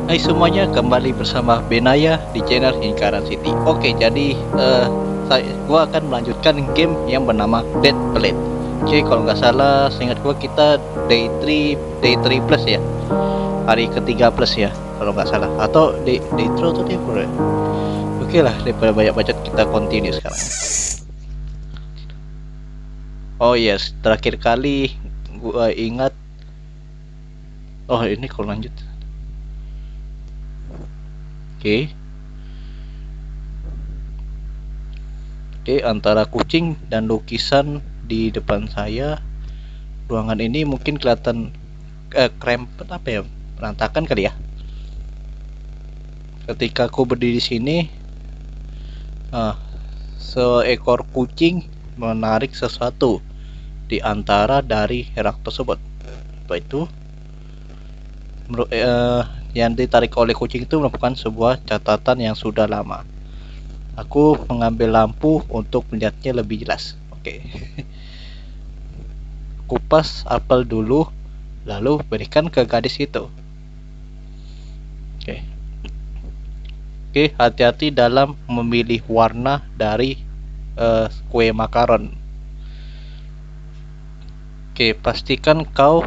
Hai semuanya, kembali bersama Benaya di channel Lingkaran City. Oke, jadi gua akan melanjutkan game yang bernama Dead Blade. Oke, kalau nggak salah, seingat gua kita day 3 plus ya, hari ketiga plus ya, kalau nggak salah. Atau day 3 atau day 4 ya? Oke lah, daripada banyak bacot kita continue sekarang. Oh yes, terakhir kali gua ingat. Oh ini kalau lanjut. Oke. Oke, antara kucing dan lukisan di depan saya, ruangan ini mungkin kelihatan krempet apa ya, berantakan kali ya. Ketika aku berdiri di sini, seekor kucing menarik sesuatu di antara dari rak tersebut. Apa itu? Yang ditarik oleh kucing itu merupakan sebuah catatan yang sudah lama. Aku mengambil lampu untuk melihatnya lebih jelas. Oke. Kupas apel dulu, lalu berikan ke gadis itu. Oke. Oke, hati-hati dalam memilih warna dari kue makaron. Oke, pastikan kau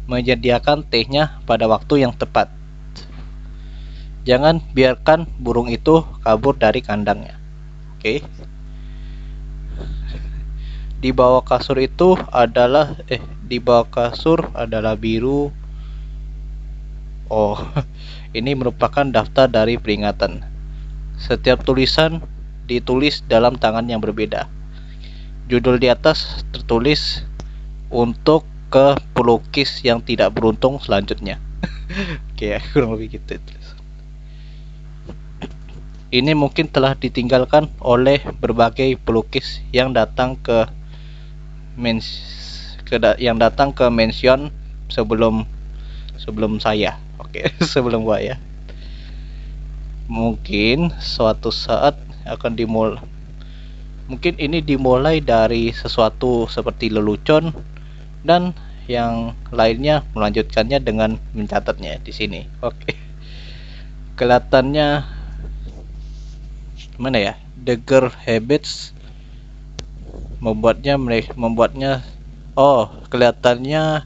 menyediakan tehnya pada waktu yang tepat. Jangan biarkan burung itu kabur dari kandangnya. Oke. Di bawah kasur itu adalah di bawah kasur adalah biru. Oh, ini merupakan daftar dari peringatan. Setiap tulisan ditulis dalam tangan yang berbeda. Judul di atas tertulis untuk ke pelukis yang tidak beruntung selanjutnya. Oke, kurang lebih gitu. Ini mungkin telah ditinggalkan oleh berbagai pelukis yang datang ke mention sebelum saya. Oke, sebelum gua ya. Mungkin suatu saat akan dimulai. Mungkin ini dimulai dari sesuatu seperti lelucon dan yang lainnya melanjutkannya dengan mencatatnya di sini. Oke. Kelihatannya mana ya? The girl habits membuatnya kelihatannya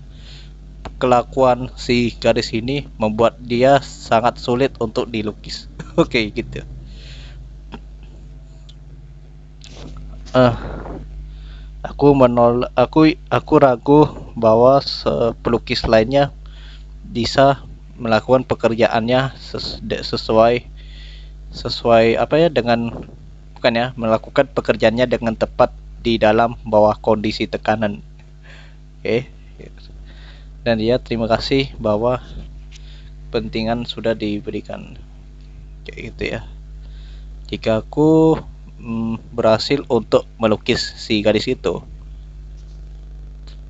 kelakuan si gadis ini membuat dia sangat sulit untuk dilukis. Oke, gitu. Aku ragu bahwa pelukis lainnya bisa melakukan pekerjaannya sesuai apa ya, dengan bukan ya, melakukan pekerjaannya dengan tepat di dalam bawah kondisi tekanan. Oke. Dan dia terima kasih bahwa pentingan sudah diberikan. Kayak gitu ya. Jika aku berhasil untuk melukis si gadis itu,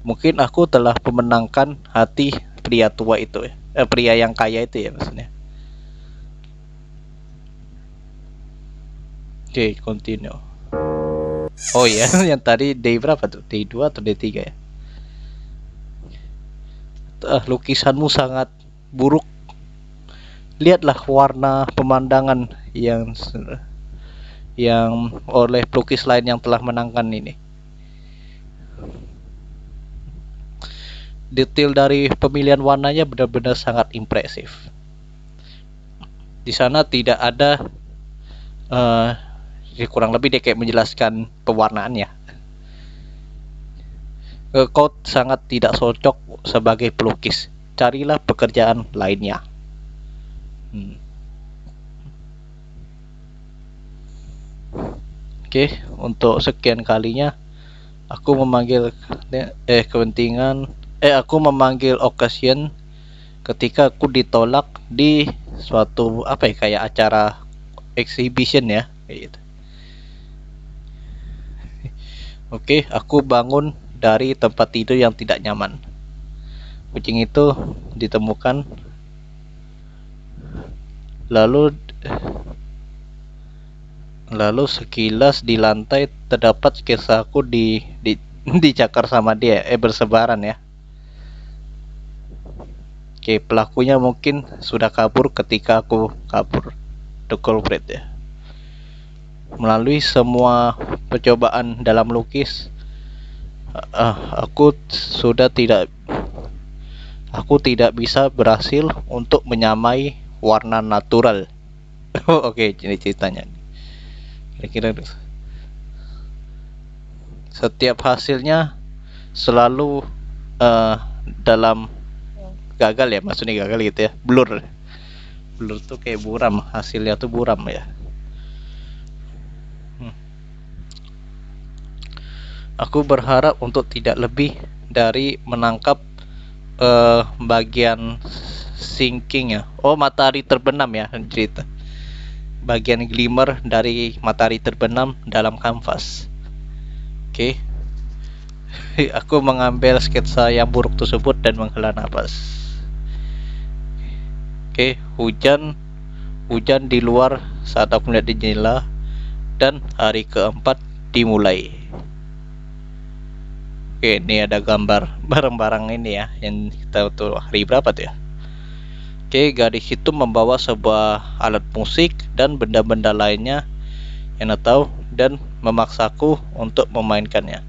mungkin aku telah memenangkan hati pria tua itu ya. Pria yang kaya itu ya maksudnya. Oke, continue. Oh iya, yang tadi day berapa tuh? Day 2 atau day 3 ya? Lukisanmu sangat buruk. Lihatlah warna pemandangan yang oleh pelukis lain yang telah menangkan ini. Detail dari pemilihan warnanya benar-benar sangat impresif. Di sana tidak ada kurang lebih dia kayak menjelaskan pewarnaannya. Kau sangat tidak cocok sebagai pelukis. Carilah pekerjaan lainnya. Oke, untuk sekian kalinya aku memanggil occasion ketika aku ditolak di suatu apa ya, kayak acara exhibition ya, kayak gitu. Oke, aku bangun dari tempat tidur yang tidak nyaman. Kucing itu ditemukan, lalu sekilas di lantai terdapat sketsaku dicakar sama dia, bersebaran ya. Oke, pelakunya mungkin sudah kabur ketika aku kabur. The culprit ya. Melalui semua percobaan dalam lukis, aku tidak bisa berhasil untuk menyamai warna natural. Oke, ini ceritanya. Kira-kira setiap hasilnya selalu dalam gagal ya, maksudnya gagal gitu ya, blur tuh kayak buram, hasilnya tuh buram ya. Aku berharap untuk tidak lebih dari menangkap bagian sinking ya, matahari terbenam ya, cerita bagian glimmer dari matahari terbenam dalam kanvas. Oke. Aku mengambil sketsa yang buruk tersebut dan menghela nafas. Oke, hujan di luar saat aku melihat di jendela, dan hari keempat dimulai. Oke, ini ada gambar barang-barang ini ya, yang kita tahu hari berapa tuh ya. Oke, gadis itu membawa sebuah alat musik dan benda-benda lainnya yang tahu, dan memaksaku untuk memainkannya,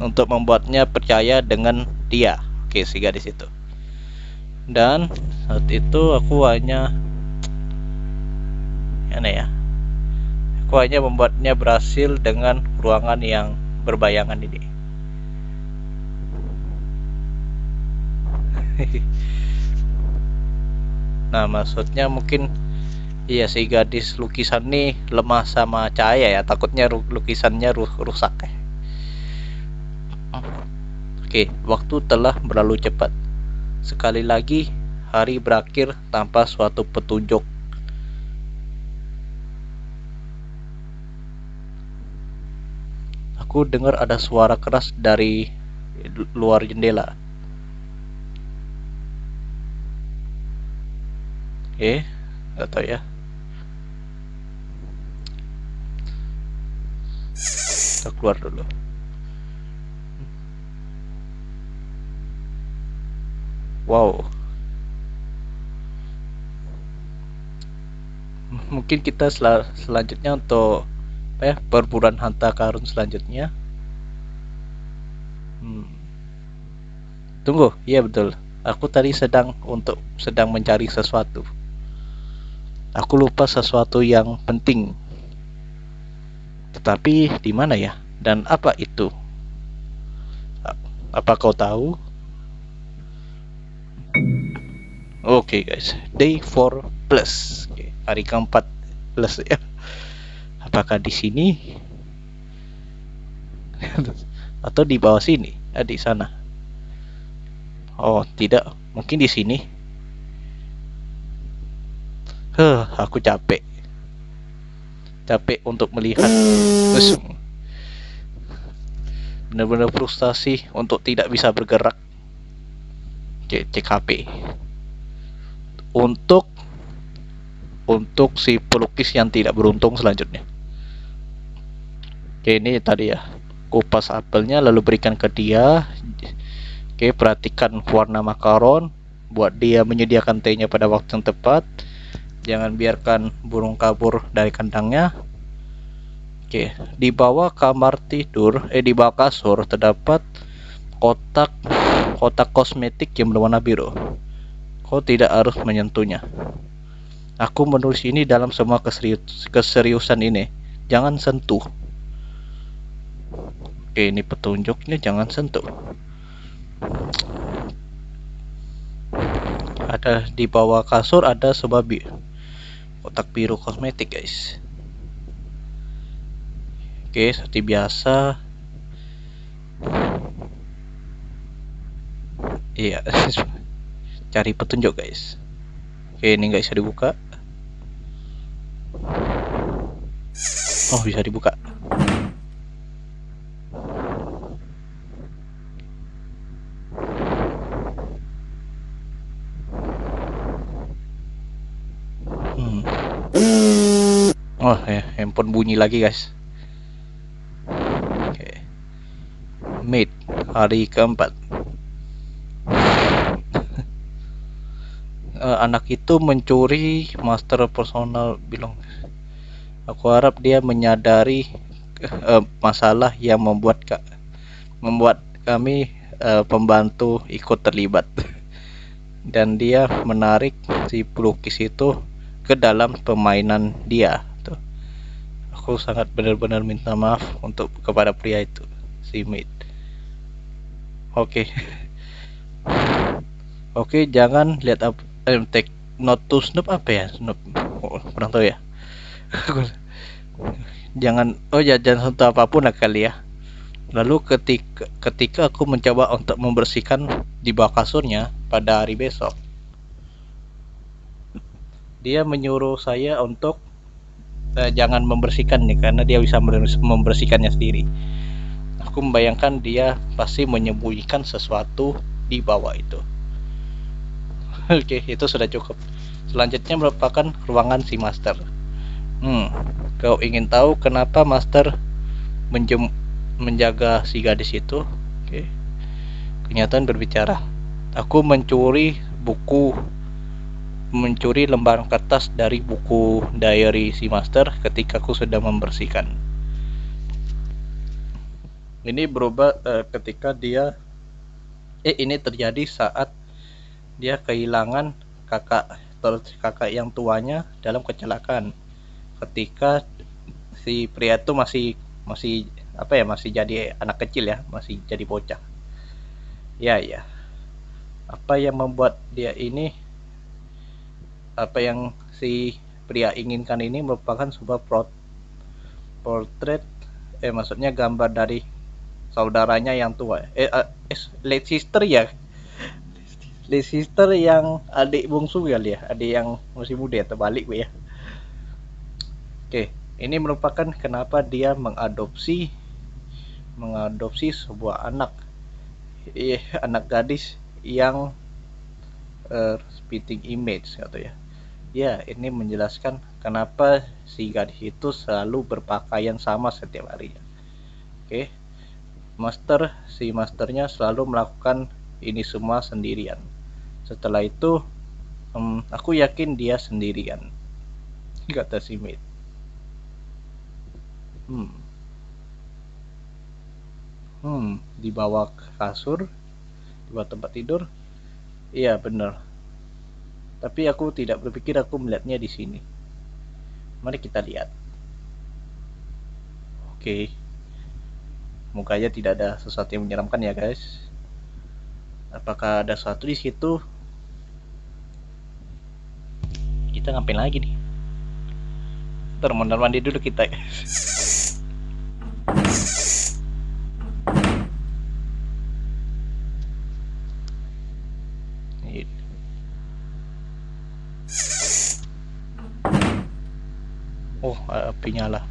untuk membuatnya percaya dengan dia. Oke, si gadis itu. Dan saat itu aku hanya membuatnya berhasil dengan ruangan yang berbayangan ini. Nah, maksudnya mungkin iya, si gadis lukisan nih lemah sama cahaya ya, takutnya lukisannya rusak ya. Oke, waktu telah berlalu cepat. Sekali lagi hari berakhir tanpa suatu petunjuk. Aku dengar ada suara keras dari luar jendela. Gak tahu ya. Kita keluar dulu. Wow. Mungkin kita selanjutnya untuk perburuan harta karun selanjutnya. Tunggu, iya betul. Aku tadi sedang mencari sesuatu. Aku lupa sesuatu yang penting. Tetapi di mana ya? Dan apa itu? Apa kau tahu? Oke guys, day 4 plus. Hari keempat plus ya. Apakah di sini? Atau di bawah sini? Di sana. Oh, tidak. Mungkin di sini. Aku capek untuk melihat. Benar-benar frustasi untuk tidak bisa bergerak. Cek HP. Untuk si pelukis yang tidak beruntung selanjutnya. Oke, ini tadi ya, kupas apelnya lalu berikan ke dia. Oke, perhatikan warna makaron, buat dia menyediakan tehnya pada waktu yang tepat. Jangan biarkan burung kabur dari kandangnya. Oke, di bawah kamar tidur, di bawah kasur terdapat kotak kosmetik yang berwarna biru. Kau tidak harus menyentuhnya. Aku menulis ini dalam semua keseriusan ini. Jangan sentuh. Oke, ini petunjuknya, jangan sentuh. Ada di bawah kasur ada sebuah kotak biru kosmetik guys. Oke, seperti biasa. Iya. Cari petunjuk guys. Oke, ini nggak bisa dibuka. Oh, bisa dibuka. Oh ya, handphone bunyi lagi guys. Oke. Mid hari keempat. anak itu mencuri master personal bilang. Aku harap dia menyadari masalah yang membuat kami pembantu ikut terlibat. Dan dia menarik si pelukis itu ke dalam permainan dia tuh. Aku sangat benar-benar minta maaf kepada pria itu, si Mid. Oke. Oke, jangan lihat take not to snoop apa ya? Snoop. Kurang tahu ya. Jangan sentuh apapun lah kali ya. Lalu ketika aku mencoba untuk membersihkan di bawah kasurnya pada hari besok, dia menyuruh saya untuk jangan membersihkan nih, karena dia bisa membersihkannya sendiri. Aku membayangkan dia pasti menyembunyikan sesuatu di bawah itu. Oke, itu sudah cukup. Selanjutnya merupakan ruangan si Master. Kau ingin tahu kenapa Master menjaga si gadis itu? Oke. Kenyataan berbicara. Aku mencuri lembaran kertas dari buku diary si Master ketika aku sedang membersihkan. Ini berubah ketika dia ini terjadi saat dia kehilangan kakak yang tuanya dalam kecelakaan. Ketika si pria itu masih jadi anak kecil ya, masih jadi bocah. Ya. Apa yang membuat dia ini, apa yang si pria inginkan ini merupakan sebuah portret, maksudnya gambar dari saudaranya yang tua, late sister yang adik bungsu kali ya, adik yang masih muda, terbalik ya. Oke, ini merupakan kenapa dia mengadopsi sebuah anak gadis yang spitting image atau ya. Ya, ini menjelaskan kenapa si gadis itu selalu berpakaian sama setiap harinya. Oke. Si masternya selalu melakukan ini semua sendirian. Setelah itu aku yakin dia sendirian, kata si Mid. Di bawah kasur, di bawah tempat tidur. Iya benar. Tapi aku tidak berpikir aku melihatnya di sini. Mari kita lihat. Oke. Semoga aja tidak ada sesuatu yang menyeramkan ya guys. Apakah ada sesuatu di situ? Kita ngapain lagi nih? Ntar mondar mandi dulu kita. Oh, api nyala.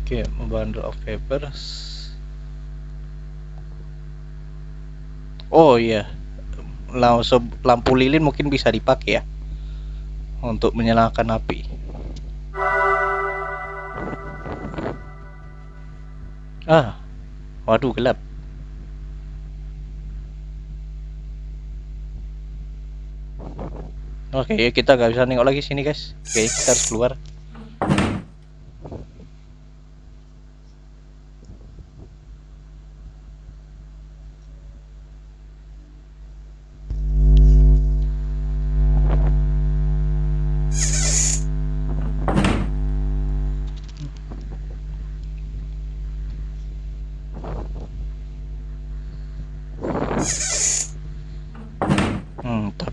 Oke, bundle of papers. Oh iya, lampu lilin mungkin bisa dipakai ya untuk menyalakan api. Waduh, gelap. Oke, kita nggak bisa nengok lagi sini guys. Oke, kita harus keluar.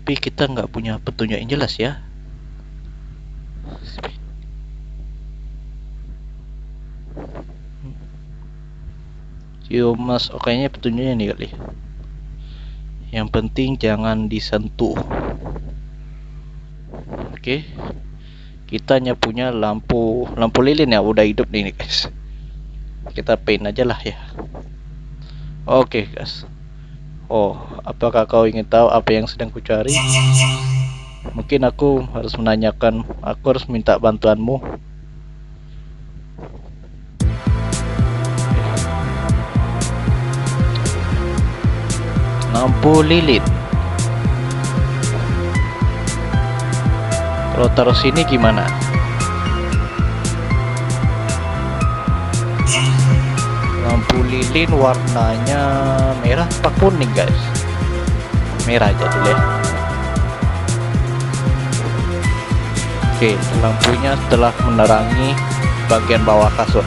Tapi kita nggak punya petunjuk yang jelas ya. Mas, kayaknya petunjuknya nih kali. Yang penting jangan disentuh. Oke. Kita hanya punya lampu lilin ya, udah hidup nih guys. Kita paint aja lah ya. Oke guys. Oh, apakah kau ingin tahu apa yang sedang kucari? Mungkin aku harus minta bantuanmu. Lampu lilin. Kalau taruh sini gimana? Lampu lilin warnanya merah apa kuning guys? Merah aja dulu ya. Oke, lampunya setelah menerangi bagian bawah kasur.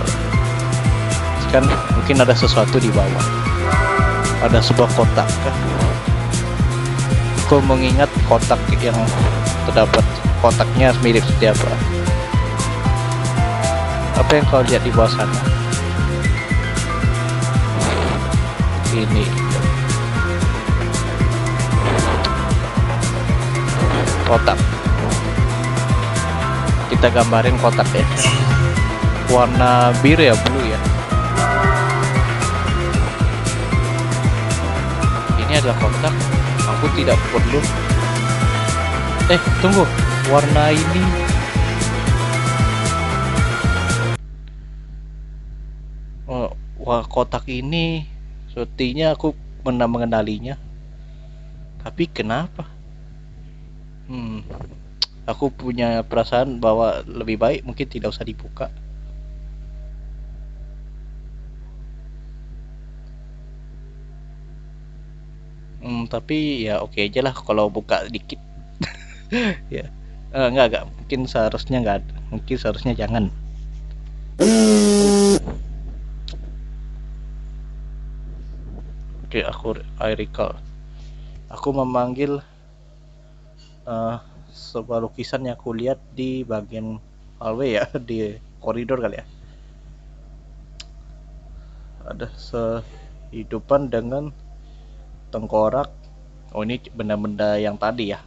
Kan mungkin ada sesuatu di bawah. Ada sebuah kotak kan? Aku mengingat kotak yang terdapat, kotaknya mirip seperti apa. Apa yang kau lihat di bawah sana? Ini kotak. Kita gambarin kotak ya. Warna biru ya, blue ya. Ini adalah kotak. Aku tidak perlu. Tunggu. Warna ini. Wah, kotak ini sepertinya aku pernah mengenalinya. Tapi kenapa? Aku punya perasaan bahwa lebih baik mungkin tidak usah dibuka. Tapi ya oke aja lah kalau buka dikit. Ya, enggak. Mungkin seharusnya enggak. Mungkin seharusnya jangan. Oke, I recall. Aku memanggil sebuah lukisan yang aku lihat di bagian hallway ya, di koridor kali ya. Ada sehidupan dengan tengkorak. Oh, ini benda-benda yang tadi ya,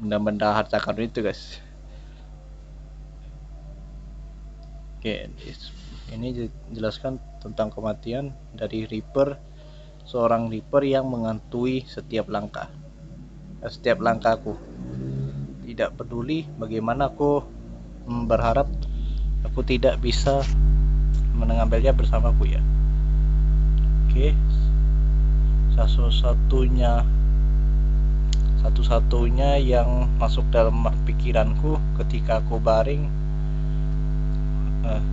benda-benda harta karun itu guys. Oke, ini jelaskan tentang kematian dari Reaper, seorang Reaper yang menghantui setiap langkahku. Tidak peduli bagaimana aku berharap aku tidak bisa mengambilnya bersamaku ya. Oke, satu-satunya yang masuk dalam pikiranku ketika aku baring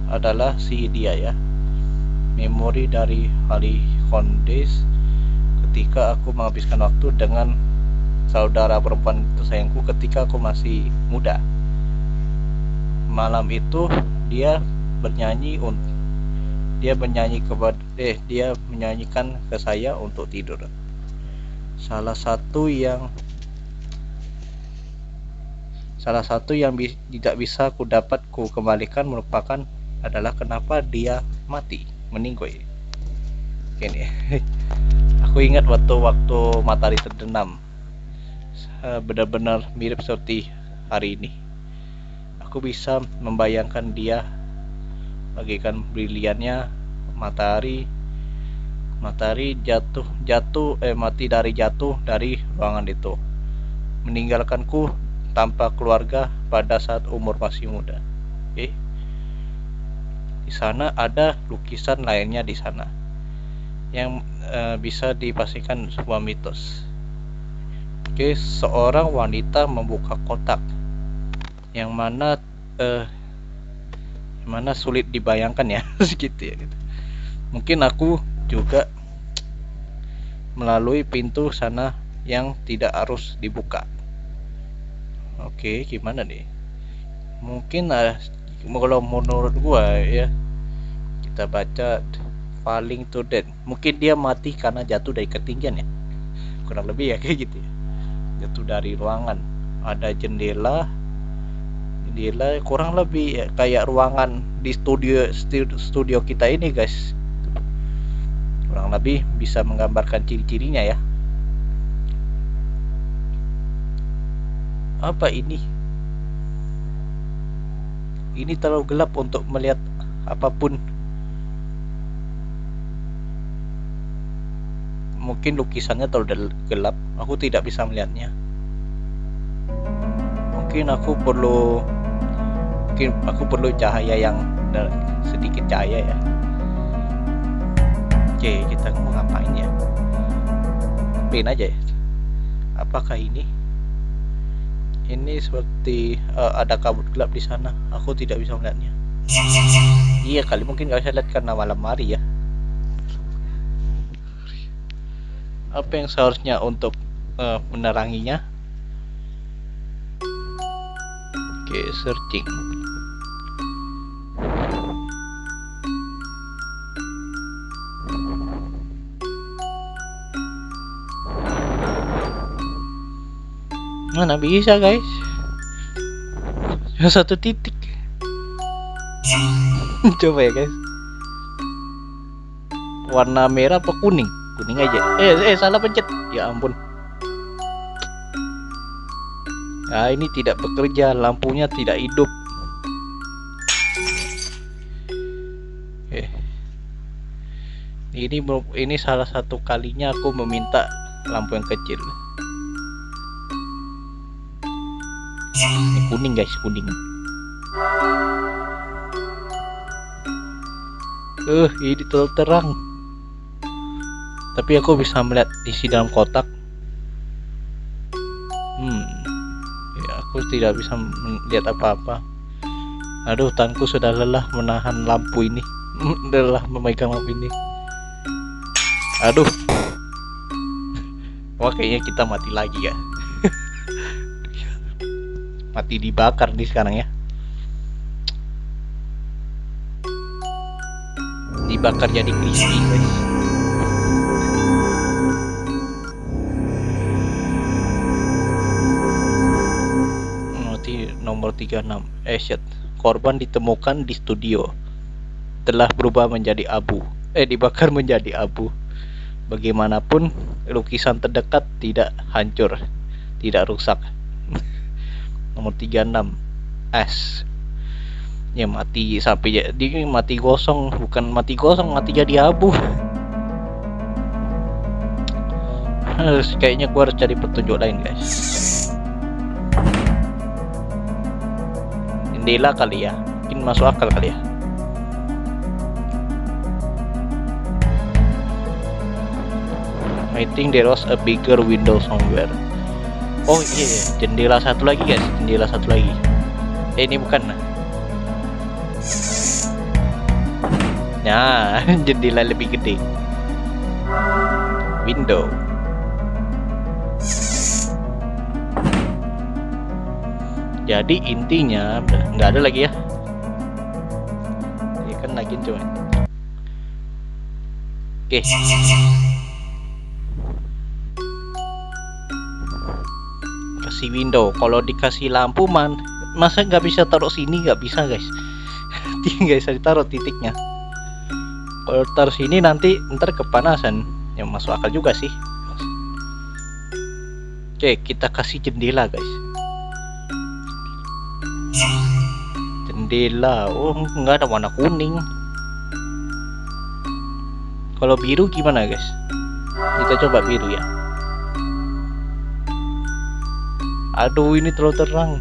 adalah si dia ya, memori dari Halicon Days ketika aku menghabiskan waktu dengan saudara perempuan tersayangku ketika aku masih muda. Malam itu dia menyanyikan ke saya untuk tidur. Salah satu yang tidak bisa ku kembalikan merupakan adalah kenapa dia meninggoy. Oke nih. Aku ingat waktu matahari terbenam. Benar-benar mirip seperti hari ini. Aku bisa membayangkan dia bagaikan briliannya matahari jatuh dari ruangan itu, meninggalkanku tanpa keluarga pada saat umur masih muda. Di sana ada lukisan lainnya di sana yang bisa dipastikan sebuah mitos. Seorang wanita membuka kotak yang mana sulit dibayangkan ya. Segitu ya gitu. Mungkin aku juga melalui pintu sana yang tidak harus dibuka. Oke, gimana nih? Mungkin kalau menurut gua ya, kita baca falling to death. Mungkin dia mati karena jatuh dari ketinggian ya. Kurang lebih ya kayak gitu ya. Jatuh dari ruangan. Ada jendela kurang lebih ya, kayak ruangan di studio kita ini guys. Kurang lebih bisa menggambarkan ciri-cirinya ya. Apa ini? Ini terlalu gelap untuk melihat apapun. Mungkin lukisannya terlalu gelap, aku tidak bisa melihatnya. Mungkin aku perlu cahaya yang sedikit cahaya ya. Oke, kita mau ngapain ya? Ngapain aja ya? Apakah ini? Ini seperti ada kabut gelap di sana. Aku tidak bisa melihatnya. Iya kali, mungkin nggak bisa lihat karena malam hari ya. Apa yang seharusnya untuk meneranginya? Oke, searching. Mana bisa guys? Cuma satu titik. Coba ya guys. Warna merah apa kuning? Kuning aja. Salah pencet. Ya ampun. Nah, ini tidak bekerja, lampunya tidak hidup. Ini salah satu kalinya aku meminta lampu yang kecil. Ini kuning guys, kuning. Ini terang. Tapi aku bisa melihat isi dalam kotak. Ya, aku tidak bisa melihat apa-apa. Aduh, tanganku sudah lelah menahan lampu ini. Lelah memegang lampu ini. Aduh. Wah, kayaknya kita mati lagi ya. Mati dibakar nih sekarang ya. Dibakar jadi crispy guys. Nomor 36. Shit. Korban ditemukan di studio. Telah berubah menjadi abu. Dibakar menjadi abu. Bagaimanapun lukisan terdekat tidak hancur, tidak rusak. Nomor 36. S. Ya mati sampai jadi mati gosong, bukan mati gosong, mati jadi abu. Kayaknya gua harus cari petunjuk lain guys. Jendela kali ya, mungkin masuk akal kali ya. I think there was a bigger window somewhere. Oh iya, jendela satu lagi guys, jendela satu lagi. Ini bukan. Nah, jendela lebih gede. Window. Jadi intinya nggak ada lagi ya. Ini kan lagi coba. Oke. Kasih window. Kalau dikasih lampu masa nggak bisa taruh sini? Nggak bisa guys. Nggak bisa ditaruh titiknya. Kalau taruh sini nanti ntar kepanasan. Ya masuk akal juga sih. Oke, kita kasih jendela guys. Jendela. Oh, nggak ada warna kuning. Kalau biru gimana guys? Kita coba biru ya. Aduh, ini terlalu terang.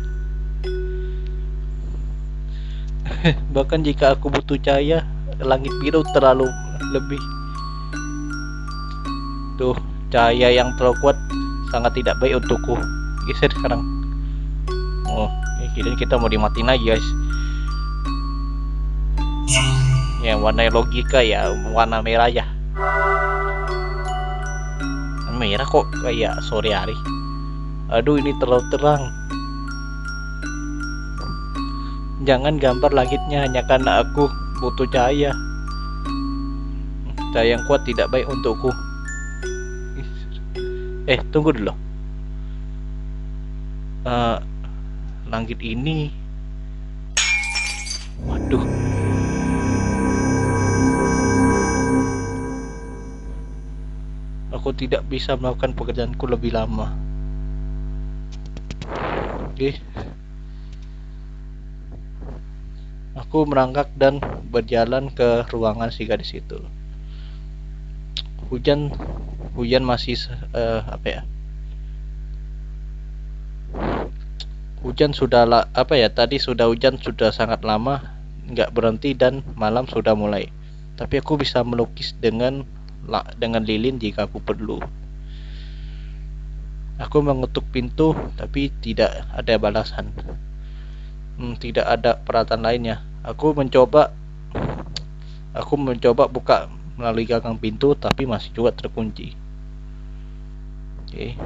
Bahkan jika aku butuh cahaya, langit biru terlalu lebih. Tuh, cahaya yang terlalu kuat sangat tidak baik untukku. Geser sekarang. Oh, ini kita mau dimatiin lagi guys. Ya, warna logika ya, warna merah ya. Merah kok kayak sore hari. Aduh, ini terlalu terang. Jangan gambar langitnya hanya karena aku butuh cahaya. Cahaya yang kuat tidak baik untukku. Tunggu dulu. Langit ini. Waduh. Aku tidak bisa melakukan pekerjaanku lebih lama. Oke. Aku merangkak dan berjalan ke ruangan si gadis itu. Hujan masih apa ya? Hujan sudah tadi sudah hujan sudah sangat lama, nggak berhenti dan malam sudah mulai. Tapi aku bisa melukis dengan lilin jika aku perlu. Aku mengetuk pintu tapi tidak ada balasan. Tidak ada peralatan lainnya. Aku mencoba buka melalui gagang pintu tapi masih juga terkunci. Oke.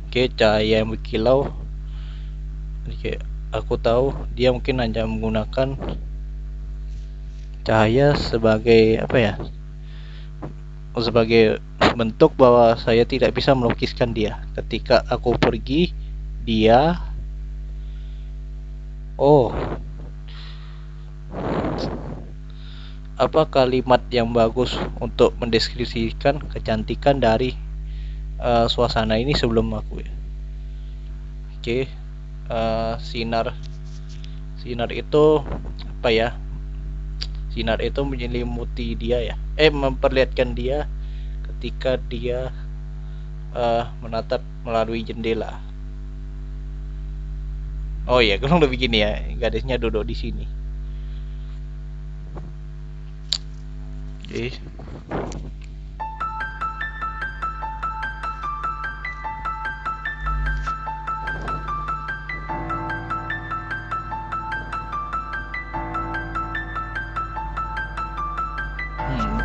Oke, cahaya yang berkilau. Oke, aku tahu dia mungkin hanya menggunakan cahaya sebagai apa ya? Sebagai bentuk bahwa saya tidak bisa melukiskan dia. Ketika aku pergi, dia oh, apa kalimat yang bagus untuk mendeskripsikan kecantikan dari suasana ini sebelum aku ya. Oke, sinar sinar itu apa ya? Sinar itu menyelimuti dia ya. Memperlihatkan dia ketika dia menatap melalui jendela. Oh iya, kurang lebih gini ya. Gadisnya duduk di sini. Oke.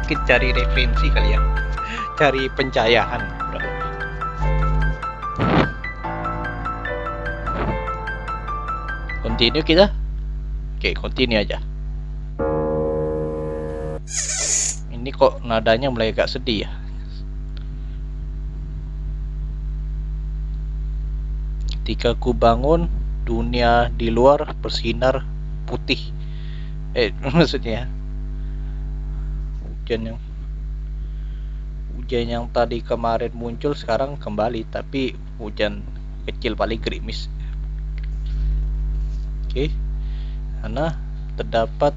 Mungkin cari referensi kali ya. Cari pencahayaan. Continue kita. Oke, continue aja. Ini kok nadanya mulai agak sedih ya. Ketika ku bangun, dunia di luar bersinar putih. Maksudnya hujan yang tadi kemarin muncul sekarang kembali, tapi hujan kecil paling gerimis. Oke. Karena terdapat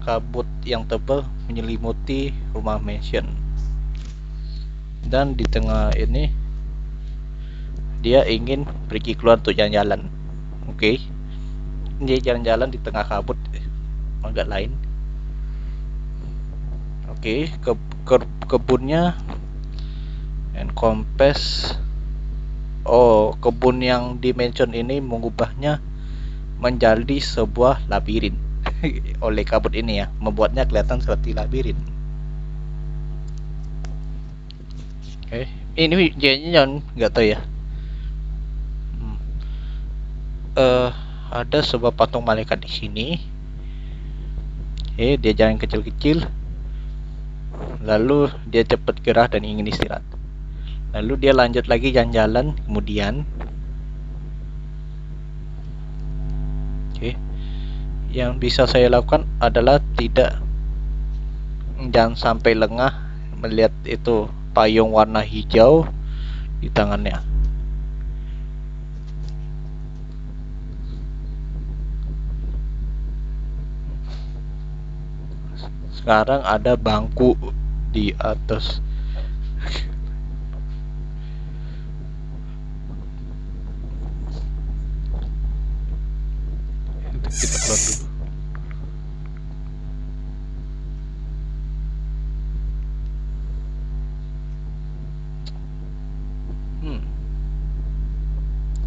kabut yang tebal menyelimuti rumah mansion. Dan di tengah ini dia ingin pergi keluar untuk jalan-jalan. Oke. Dia jalan-jalan di tengah kabut agak lain. Oke, kebunnya encompass. Oh, kebun yang dimension ini mengubahnya menjadi sebuah labirin oleh kabut ini ya, membuatnya kelihatan seperti labirin. Oke, ini jangan nggak tahu ya. Ada sebuah patung malaikat di sini. Dia jalan kecil-kecil. Lalu dia cepat gerah dan ingin istirahat. Lalu dia lanjut lagi jalan-jalan. Kemudian, yang bisa saya lakukan adalah jangan sampai lengah melihat itu payung warna hijau di tangannya. Sekarang ada bangku di atas. Kita keluar dulu.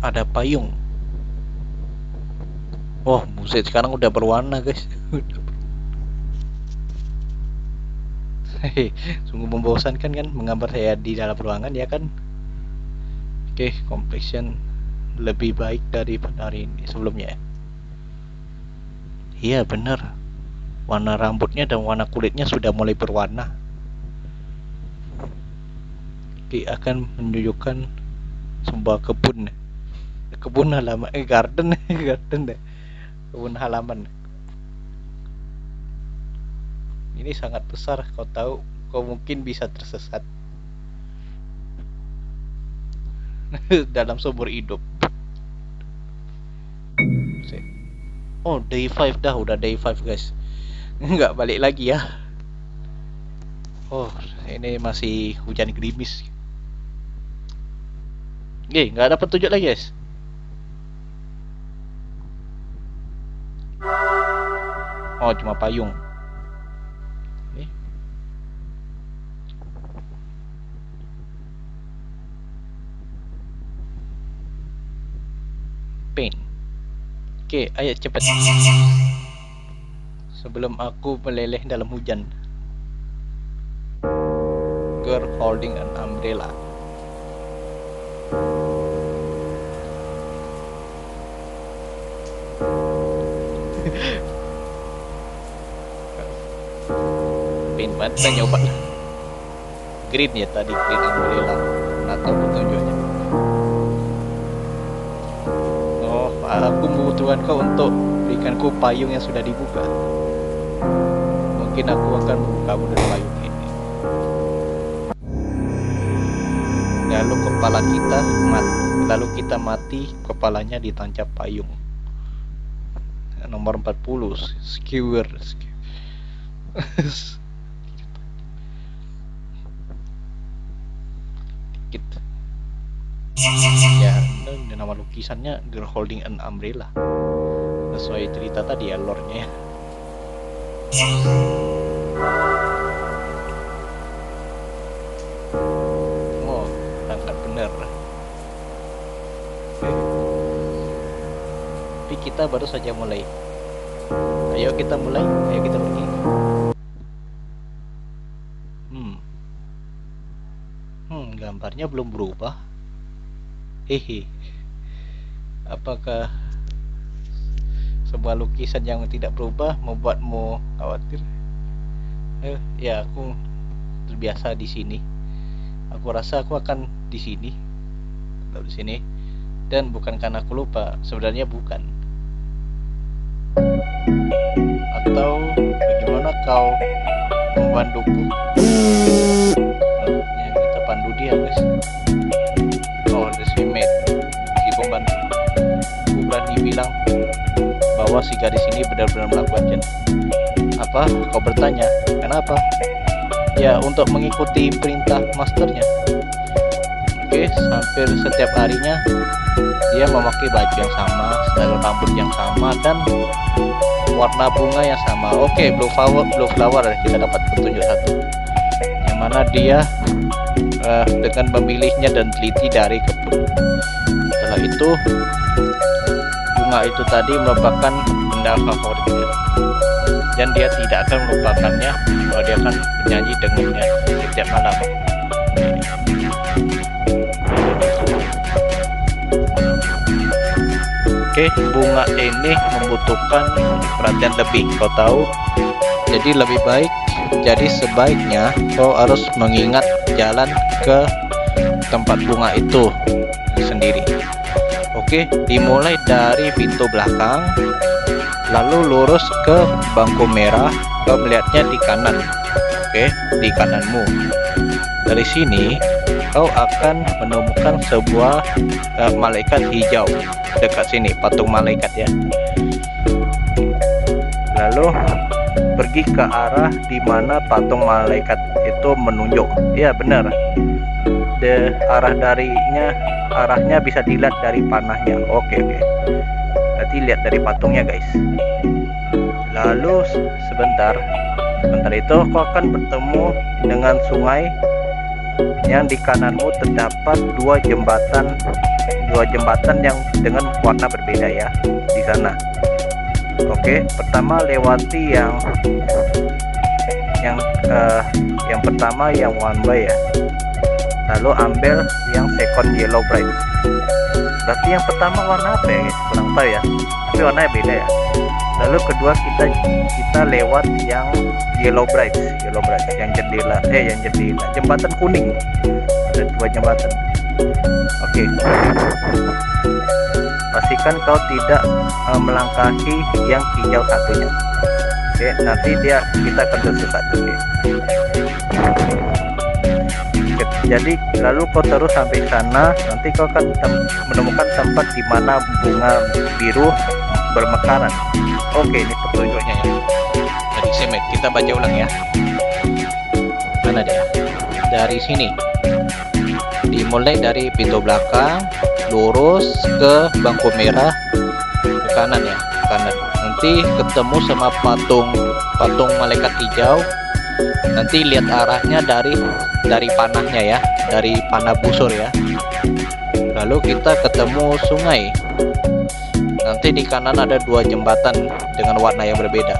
Ada payung. Oh, buset, sekarang udah berwarna guys. Sungguh membosankan kan menggambar saya di dalam ruangan ya kan. Oke, complexion lebih baik daripada hari ini sebelumnya. Iya benar, warna rambutnya dan warna kulitnya sudah mulai berwarna. Oke, akan menunjukkan sebuah kebun halaman, garden garden deh, kebun halaman. Ini sangat besar, kau tahu, kau mungkin bisa tersesat dalam sumur hidup. Oh, day 5 dah, udah day 5 guys. Nggak balik lagi ya. Oh, ini masih hujan gerimis. Nggak ada petunjuk lagi guys. Oh, cuma payung. paint. Oke, ayo cepat sebelum aku meleleh dalam hujan. Girl holding an umbrella. Paint banget, kita nyoba green ya tadi, green umbrella. Nah, tahu petunjuknya. Oh, aku membutuhkan kau untuk berikanku payung yang sudah dibuka. Mungkin aku akan membukamu dari payung ini. Lalu kita mati, kepalanya ditancap payung. Nomor 40, skewer. Ya, nama lukisannya Girl Holding an Umbrella. Sesuai cerita tadi ya, lore-nya ya. Oh, tangkap bener. Tapi kita baru saja mulai. Ayo kita mulai, ayo kita pergi. Gambarnya belum berubah. Hehe. Apakah sebuah lukisan yang tidak berubah membuatmu khawatir? Ya, aku terbiasa di sini. Aku rasa aku akan di sini. Di sini. Dan bukan karena aku lupa, sebenarnya bukan. Atau bagaimana kau membantuku? Ya, kita pandu dia, guys. Oh, the mate, si pembantu. Aku berani bilang bahwa si gadis ini benar-benar melakukan apa? Kau bertanya, kenapa? Ya, untuk mengikuti perintah masternya. Oke, hampir setiap harinya dia memakai baju yang sama, style rambut yang sama, dan warna bunga yang sama. Oke, blue flower kita dapat petunjuk satu, yang mana dia dengan memilihnya dan teliti dari kebun. Setelah itu, bunga itu tadi merupakan benda favoritnya, dan dia tidak akan melupakannya bahwa dia akan menyanyi dengannya setiap malam. Oke, bunga ini membutuhkan perhatian lebih, kau tahu. Jadi lebih baik, jadi sebaiknya kau harus mengingat jalan ke tempat bunga itu sendiri. Oke, dimulai dari pintu belakang, lalu lurus ke bangku merah. Kau melihatnya di kanan. Oke, di kananmu. Dari sini kau akan menemukan sebuah malaikat hijau dekat sini, patung malaikat ya. Lalu pergi ke arah di mana patung malaikat itu menunjuk. Ya, benar. Arahnya bisa dilihat dari panahnya. Oke. Berarti lihat dari patungnya, guys. Lalu sebentar itu kau akan bertemu dengan sungai yang di kananmu terdapat dua jembatan yang dengan warna berbeda ya di sana. Oke, pertama lewati yang pertama yang one way ya. Lalu ambil yang second yellow bright. Berarti yang pertama warna apa ya, guys? Kurang tahu ya. Tapi warnanya beda ya. Lalu kedua kita lewat yang yellow bright yang jendela jembatan kuning. Ada dua jembatan. Oke. Pastikan kau tidak melangkahi yang hijau satunya. Oke, nanti kita akan tersesat. Jadi lalu kau terus sampai sana, nanti kau akan menemukan tempat di mana bunga biru bermekaran. Oke, ini petunjuknya ya. Dari semet kita baca ulang ya. Mana dia? Dari sini. Dimulai dari pintu belakang, lurus ke bangku merah, ke kanan ya, kanan. Nanti ketemu sama patung malaikat hijau. Nanti lihat arahnya dari panahnya ya, dari panah busur ya. Lalu kita ketemu sungai. Nanti di kanan ada dua jembatan dengan warna yang berbeda.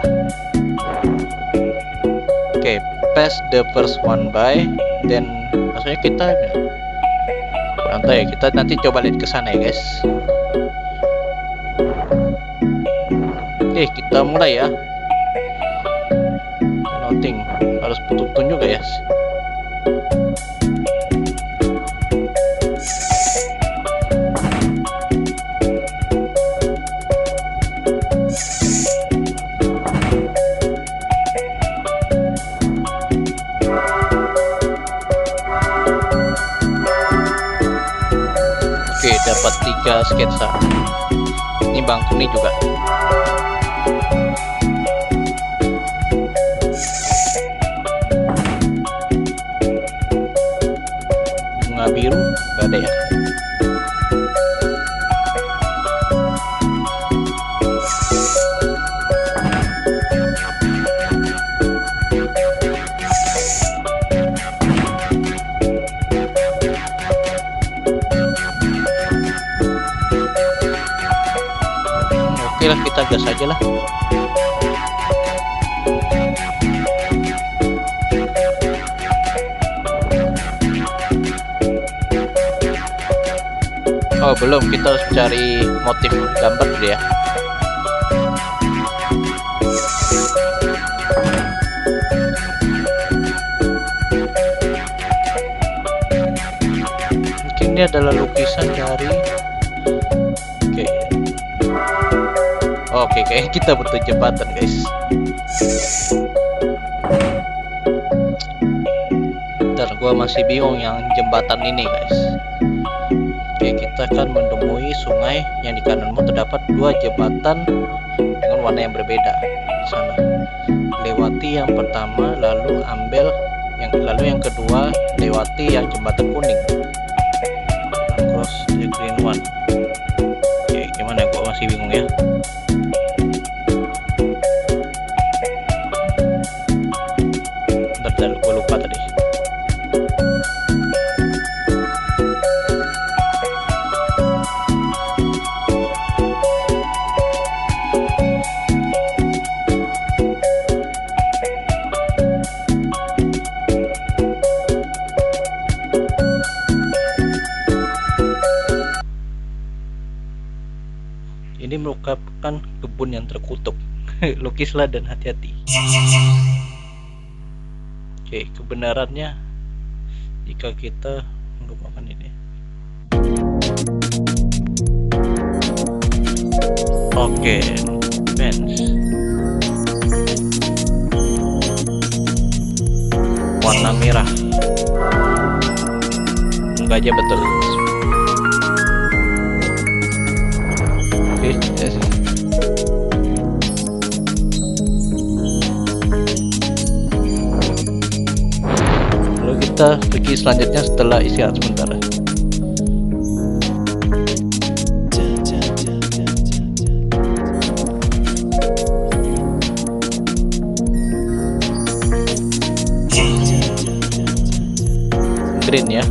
Oke, pass the first one by, then maksudnya kita santai, kita nanti coba lihat ke sana ya guys. Oke, kita mulai ya. Nothing, harus betul-betul juga ya. Oke, dapat 3 sketsa. Ini bangku ini juga. Bunga biru nggak ada ya. Oke lah, kita gas aja lah. Oh belum, kita harus cari motif gambar dulu ya. Mungkin ini adalah lukisan dari Oke, kayaknya kita butuh jembatan guys. Bentar, gua masih bingung yang jembatan ini guys. Oke, kita akan menemui sungai yang di kananmu terdapat 2 jembatan dengan warna yang berbeda di sana. Lewati yang pertama, lalu yang kedua lewati yang jembatan kuning. Cross the green one. Oke, gimana? Gua masih bingung ya. Gue lupa tadi. Ini merupakan kebun yang terkutuk. Lukislah dan hati-hati. Oke, kebenarannya jika kita menggunakan ini. Oke, fence warna merah. Enggak aja betul. Oke, yes. Kita pergi selanjutnya setelah istirahat sebentar. Green ya.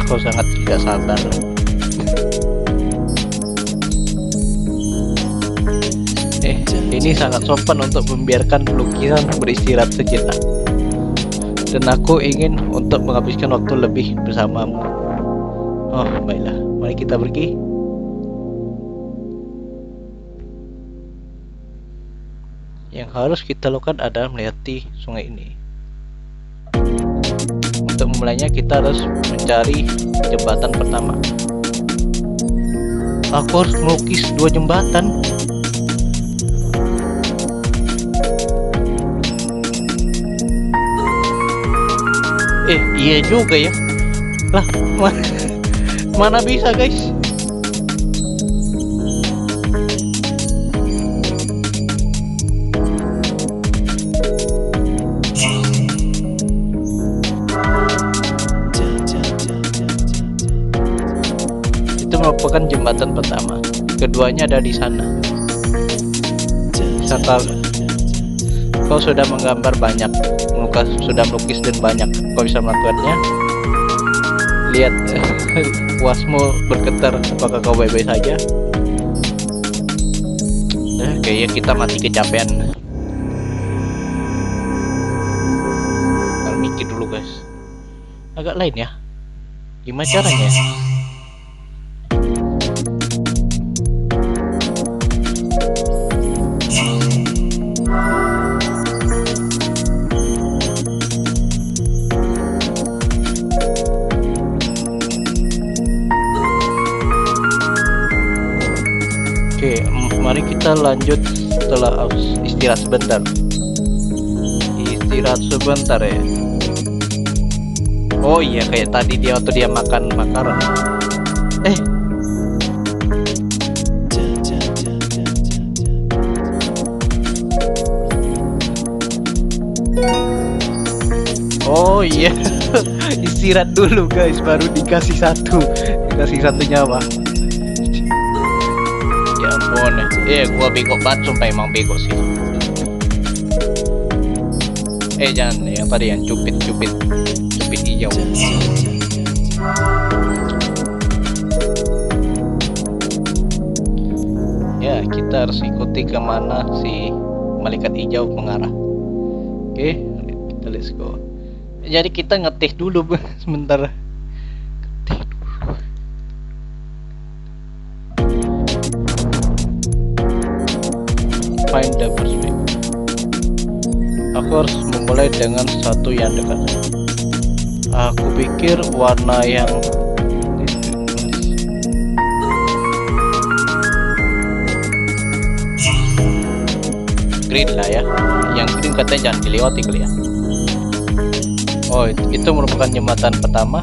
Kau sangat tidak sabar. Ini sangat sopan untuk membiarkan lukisan beristirahat sejenak. Dan aku ingin untuk menghabiskan waktu lebih bersamamu. Oh, baiklah. Mari kita pergi. Yang harus kita lakukan adalah melewati sungai ini. Untuk memulainya kita harus mencari jembatan pertama. Aku harus melukis 2 jembatan. Iya juga ya. Lah, mana bisa guys? Itu merupakan jembatan pertama. Keduanya ada di sana. Kau sudah menggambar banyak, sudah melukis dan banyak. Kau bisa melakukannya. lihat puasmu bergetar, apakah kau baik-baik saja? Kayaknya kita mati kecapean. Harus mikir dulu guys, agak lain ya, gimana caranya? Oke, mari kita lanjut setelah istirahat sebentar. Istirahat sebentar ya. Oh iya, kayak tadi dia waktu dia makan makanan. Oh iya, istirahat dulu guys, baru dikasih satu nyawa. Ya ampun, gua bego banget, sumpah emang bego sih. Jangan yang tadi yang cupit hijau. Ya, kita harus ikuti kemana si malaikat hijau mengarah. Oke, kita let's go. Jadi kita ngeteh dulu sebentar. Ngeteh dulu. Find the perspective. Aku harus memulai dengan satu yang dekat. Aku pikir warna yang green lah ya. Yang green katanya jangan dilewati kali ya. Oh, itu merupakan jembatan pertama.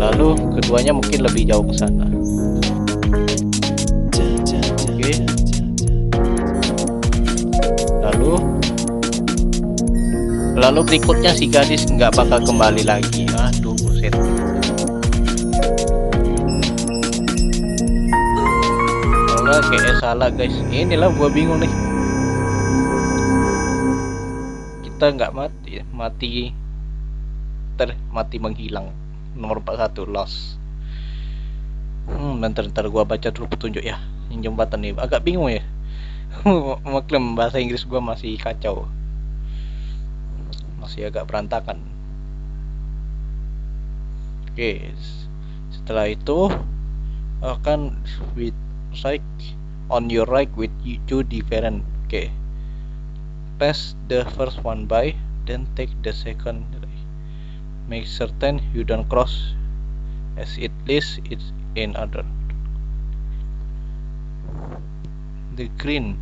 Lalu keduanya mungkin lebih jauh ke sana. Oke. Lalu berikutnya si gadis nggak bakal kembali lagi. Aduh, buset. Kalau kayak salah guys. Inilah gua bingung nih. Kita nggak mati menghilang. Nomor 41 lost. Bentar gua baca dulu petunjuk ya. Yang jembatan nih agak bingung ya. Maklum bahasa Inggris gua masih kacau, masih agak berantakan. Oke, setelah itu akan with right on your right with two different. Oke, pass the first one by, then take the second. Make certain you don't cross as it leads it in other. The green,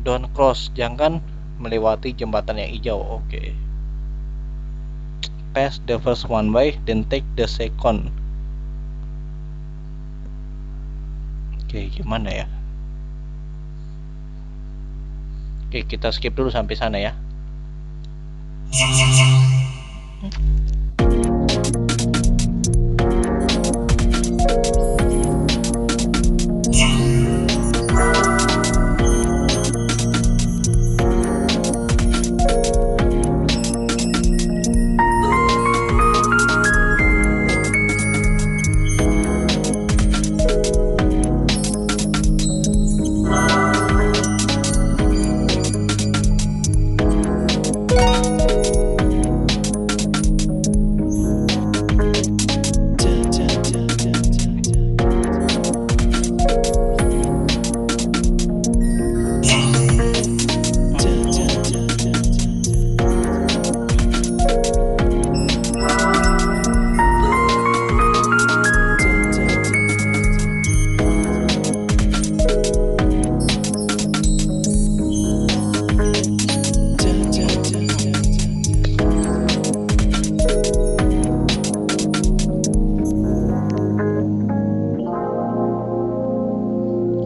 don't cross, jangan melewati jembatan yang hijau. Oke. Pass the first one by, then take the second. Oke, gimana ya? Oke, kita skip dulu sampai sana ya.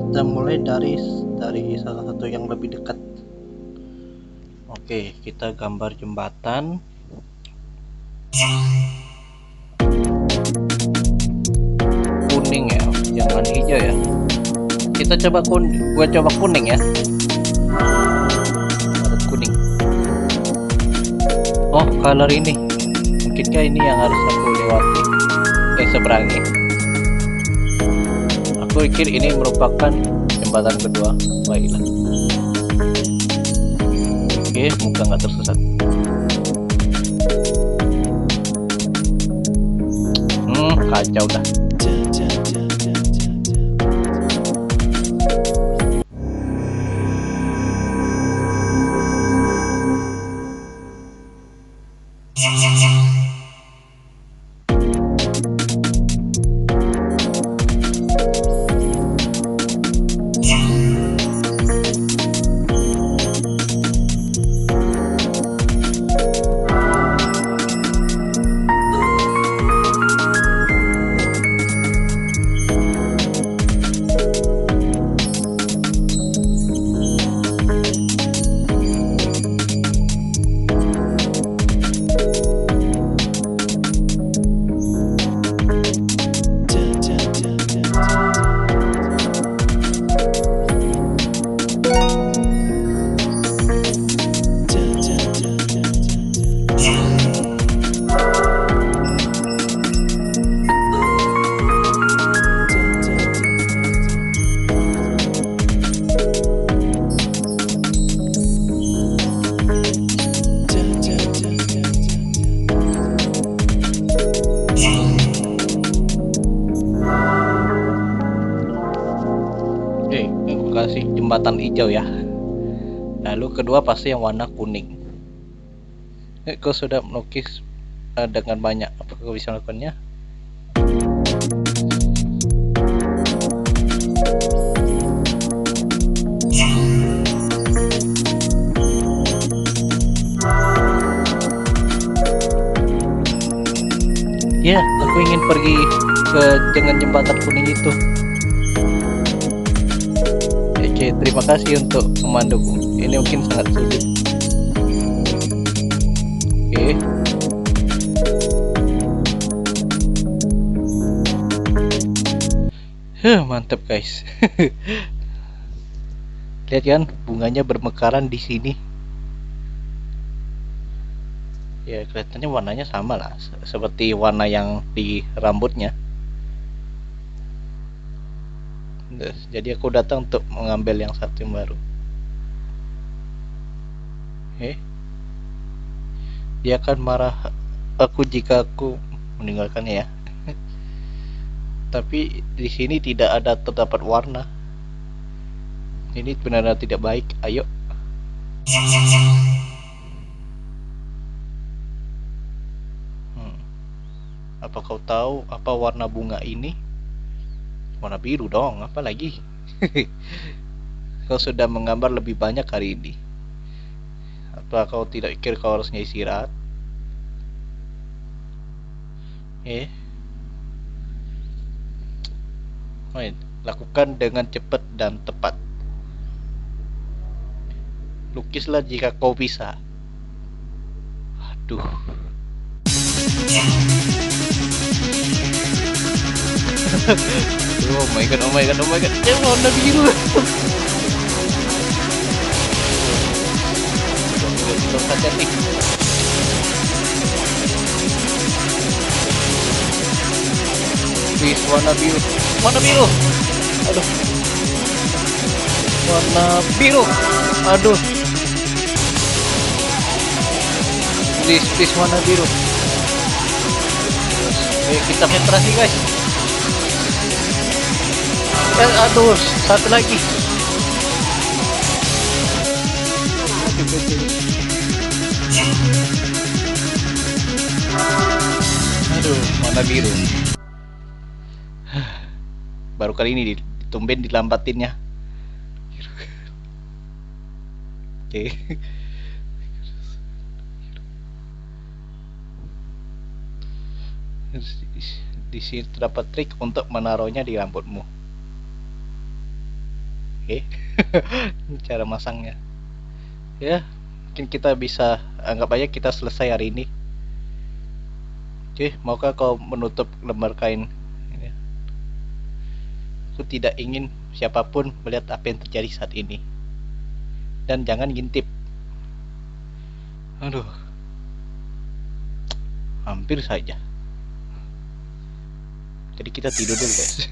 Kita mulai dari salah satu yang lebih dekat. Oke, kita gambar jembatan. Kuning ya, jangan hijau ya. Kita coba gua coba kuning ya. Kuning. Oh, color ini. mungkinkah ini yang harus aku lewati, seberangi? Aku pikir ini merupakan jembatan kedua. Baiklah. Oke, muka nggak tersesat. Kacau dah. Aku kasih jembatan hijau ya. Lalu kedua pasti yang warna kuning. Kau sudah melukis dengan banyak. Apa kau bisa melakukannya? Ya, aku ingin pergi ke dengan jembatan kuning itu. Oke, terima kasih untuk memanduku. Ini mungkin sangat sulit. Oke. Mantap guys. Lihat kan, bunganya bermekaran di sini. Ya, kelihatannya warnanya sama lah, seperti warna yang di rambutnya. Jadi aku datang untuk mengambil yang satu yang baru. Dia akan marah aku jika aku meninggalkannya ya. Tapi di sini tidak ada terdapat warna. Ini benar-benar tidak baik. Ayo. Apa kau tahu apa warna bunga ini? Warna biru dong, apa lagi? Kau sudah menggambar lebih banyak hari ini. Apa kau tidak pikir kau harusnya istirahat? Lakukan dengan cepat dan tepat. Lukislah jika kau bisa. Aduh. Oh my god, oh my god, oh my god. Warna biru. Cantik. Please, warna biru. Warna biru. Aduh. Warna biru. Aduh. Please warna biru. Ayo kita penetrasi guys. Aduh, satu lagi. Aduh, warna biru. Baru kali ini ditumben dilambatinnya. Oke. Di sini terdapat trik untuk menaruhnya di rambutmu. Oke. Cara masangnya. Ya, mungkin kita bisa anggap aja kita selesai hari ini. Oke, maukah kau menutup lembar kain? Aku tidak ingin siapapun melihat apa yang terjadi saat ini. Dan jangan ngintip. Aduh. hampir saja. Jadi kita tidur dulu guys.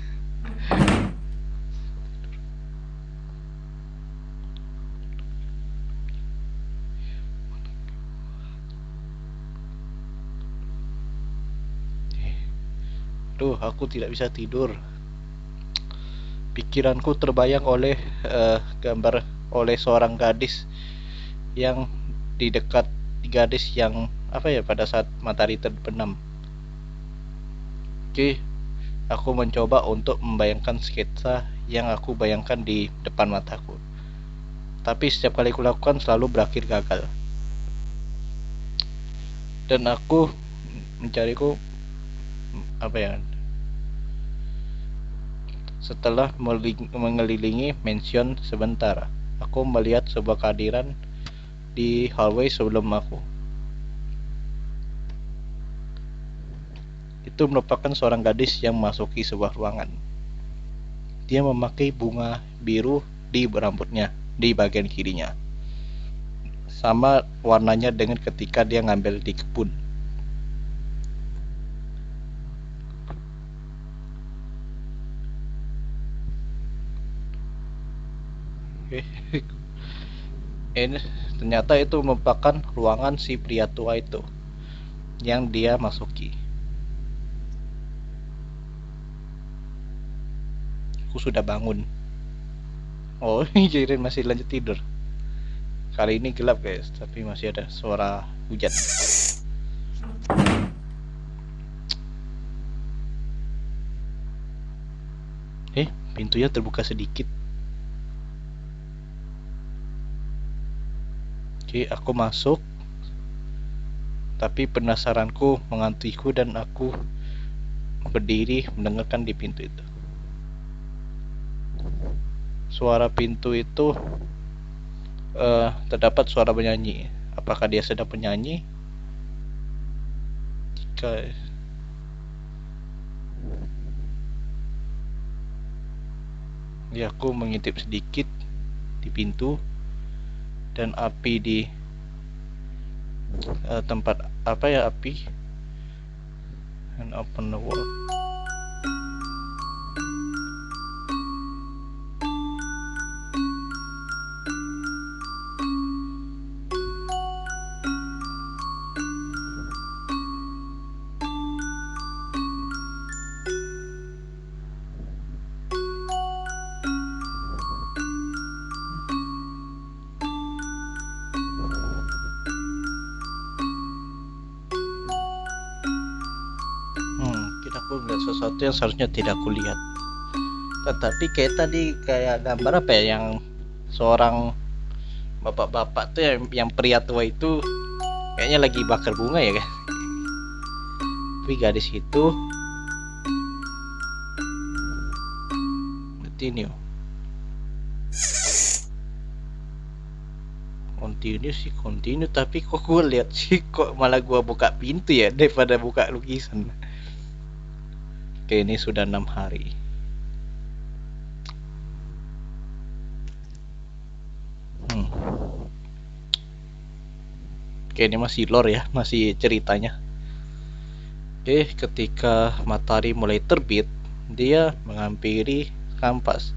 Duh, aku tidak bisa tidur. Pikiranku terbayang oleh gambar oleh seorang gadis yang di dekat gadis yang apa ya pada saat matahari terbenam. Oke, aku mencoba untuk membayangkan sketsa yang aku bayangkan di depan mataku. Tapi setiap kali kulakukan selalu berakhir gagal. Dan aku mencariku apa ya? Setelah mengelilingi mansion sebentar, aku melihat sebuah kehadiran di hallway sebelum aku. Itu merupakan seorang gadis yang memasuki sebuah ruangan. Dia memakai bunga biru di rambutnya, di bagian kirinya. Sama warnanya dengan ketika dia ngambil di kebun. Ini ternyata itu merupakan ruangan si pria tua itu yang dia masuki. Aku sudah bangun. Oh, Jirin masih lanjut tidur. Kali ini gelap guys, tapi masih ada suara hujan. Pintunya terbuka sedikit. Oke, aku masuk. Tapi penasaranku mengantuiku dan aku berdiri mendengarkan di pintu itu. Suara pintu itu terdapat suara menyanyi. Apakah dia sedang menyanyi? Jika ya, aku mengintip sedikit di pintu dan api di tempat apa ya api and open the wall. Aku melihat sesuatu yang seharusnya tidak aku lihat. Tetapi kayak gambar apa ya yang seorang bapak-bapak tuh yang pria tua itu kayaknya lagi bakar bunga ya kan. Tapi gadis itu continue tapi kok gue lihat sih kok malah gue buka pintu ya daripada buka lukisan. Oke, ini sudah 6 hari. Oke, ini masih lore ya, masih ceritanya. Oke, ketika matahari mulai terbit, dia menghampiri kanvas.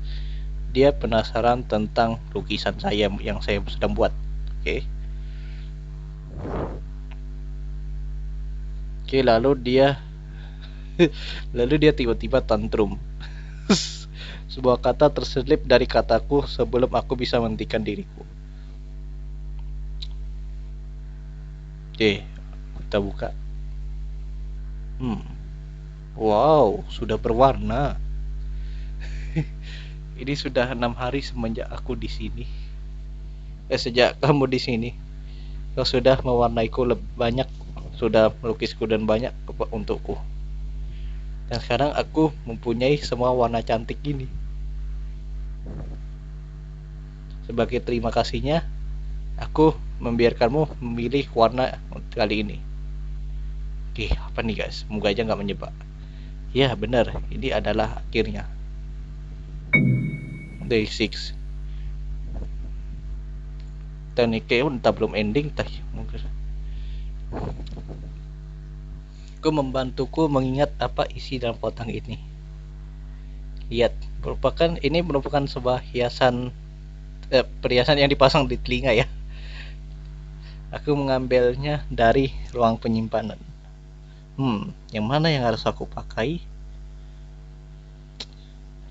Dia penasaran tentang lukisan saya yang saya sedang buat. Oke. Oke, lalu dia tiba-tiba tantrum. Sebuah kata terselip dari kataku sebelum aku bisa menghentikan diriku. Oke, kita buka. Wow, sudah berwarna. Ini sudah 6 hari semenjak aku di sini. Sejak kamu di sini, kau sudah mewarnaiku lebih banyak, sudah melukisku dan banyak untukku. Dan sekarang aku mempunyai semua warna cantik ini. Sebagai terima kasihnya, aku membiarkanmu memilih warna kali ini. Oke, apa nih guys? Semoga aja nggak menjebak. Ya benar, ini adalah akhirnya. Day 6. Dan ini kayak belum ending tadi mungkin. membantuku mengingat apa isi dalam kotak ini. Lihat, ini merupakan sebuah perhiasan yang dipasang di telinga ya. Aku mengambilnya dari ruang penyimpanan. Yang mana yang harus aku pakai?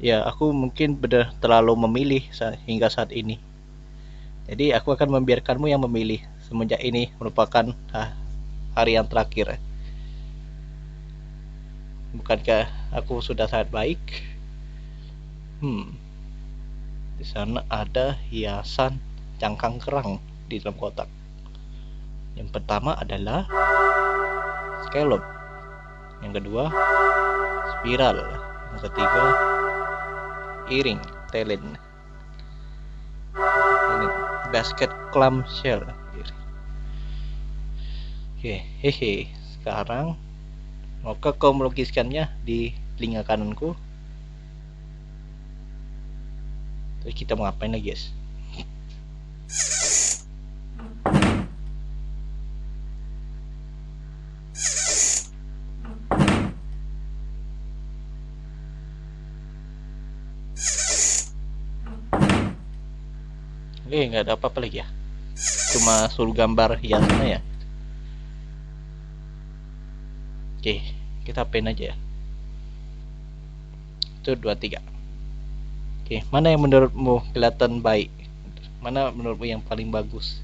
Ya, aku mungkin benar terlalu memilih hingga saat ini. Jadi aku akan membiarkanmu yang memilih. Semenjak ini merupakan hari yang terakhir. Bukankah aku sudah sangat baik? Di sana ada hiasan cangkang kerang di dalam kotak. Yang pertama adalah scallop. Yang kedua spiral. Yang ketiga earring, talent. Ini basket clam shell. Oke, sekarang maukah kau melukiskannya di telinga kananku? Terus kita mau ngapain lagi, guys? Oke, nggak ada apa-apa lagi ya. Cuma suruh gambar hiasannya ya. Oke, kita pen aja ya. 1, 2, 3. Oke, mana yang menurutmu kelihatan baik? Mana menurutmu yang paling bagus?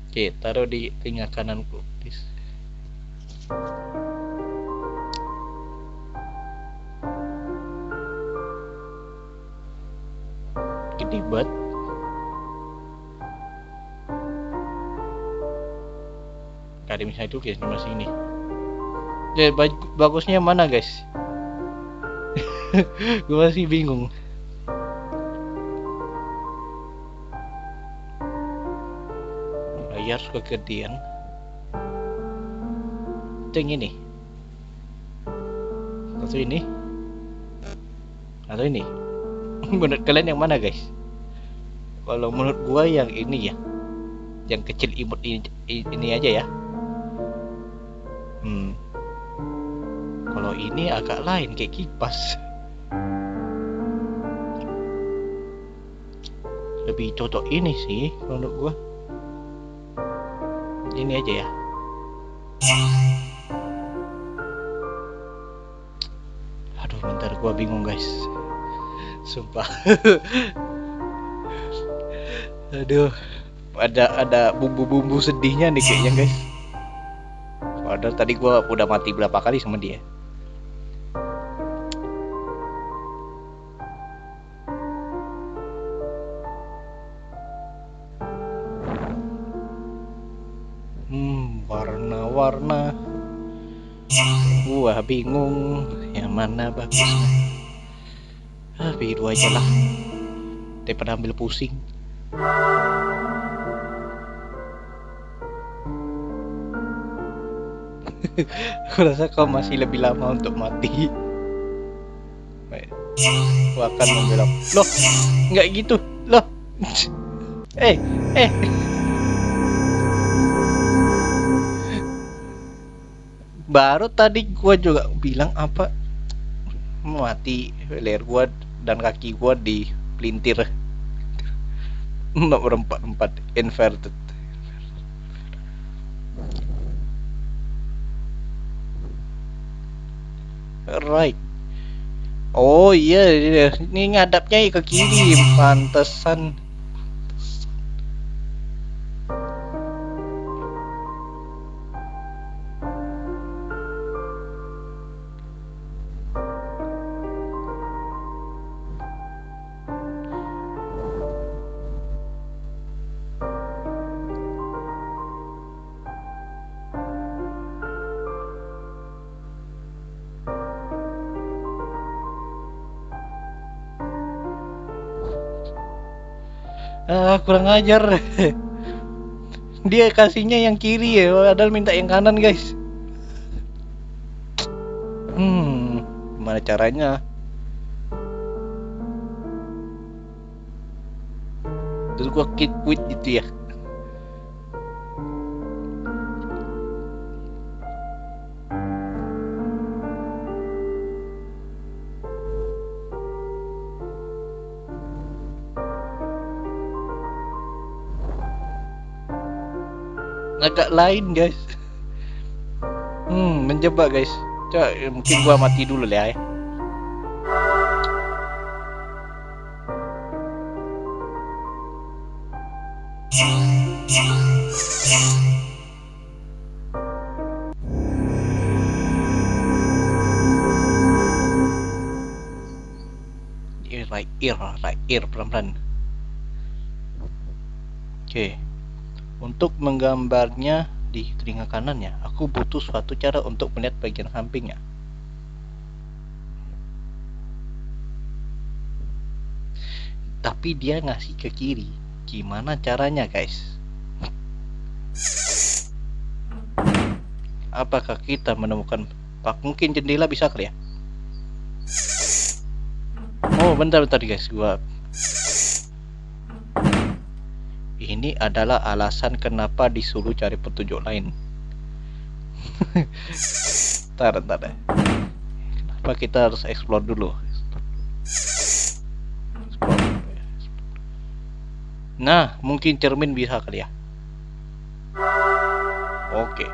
Oke, taruh di telinga kananku, please. Gede banget. Gak ada misalnya itu guys, masih ini. Ya, bagusnya mana guys? Gue masih bingung. Layar kegedean. Itu yang ini. Atau ini? Atau ini? Menurut kalian yang mana guys? Kalau menurut gua yang ini ya, yang kecil imut ini aja ya. Kalau ini agak lain kayak kipas. Lebih cocok ini sih menurut gua. Ini aja ya. Aduh, bentar gua bingung guys. Sumpah. Aduh, ada bumbu-bumbu sedihnya nih kayaknya guys. Padahal tadi gua udah mati berapa kali sama dia. Warna-warna. Gua bingung yang mana bagusnya. Biru aja lah, daripada ambil pusing. Aku rasa kau masih lebih lama untuk mati. Aku akan membela. Loh, nggak gitu. Loh. Baru tadi gua juga bilang apa mati, leher gua dan kaki gua di pelintir. Berempat inverted. Right. Oh iya, ini ngadapnya ke kiri, pantesan. Kurang ajar. Dia kasihnya yang kiri ya, padahal minta yang kanan guys. Gimana caranya? Terus gua quit gitu ya. agak lain guys. Menjebak guys. Coba mungkin gua mati dulu lah ya. Right ear pelan-pelan. Oke. Untuk menggambarnya di telinga kanannya, aku butuh suatu cara untuk melihat bagian sampingnya. Tapi dia ngasih ke kiri. Gimana caranya guys? Apakah kita menemukan mungkin jendela bisa kali ya? Oh bentar guys, ini adalah alasan kenapa disuruh cari petunjuk lain. Bentar deh. Kenapa kita harus explore dulu? Nah, mungkin cermin bisa kali ya. Oke.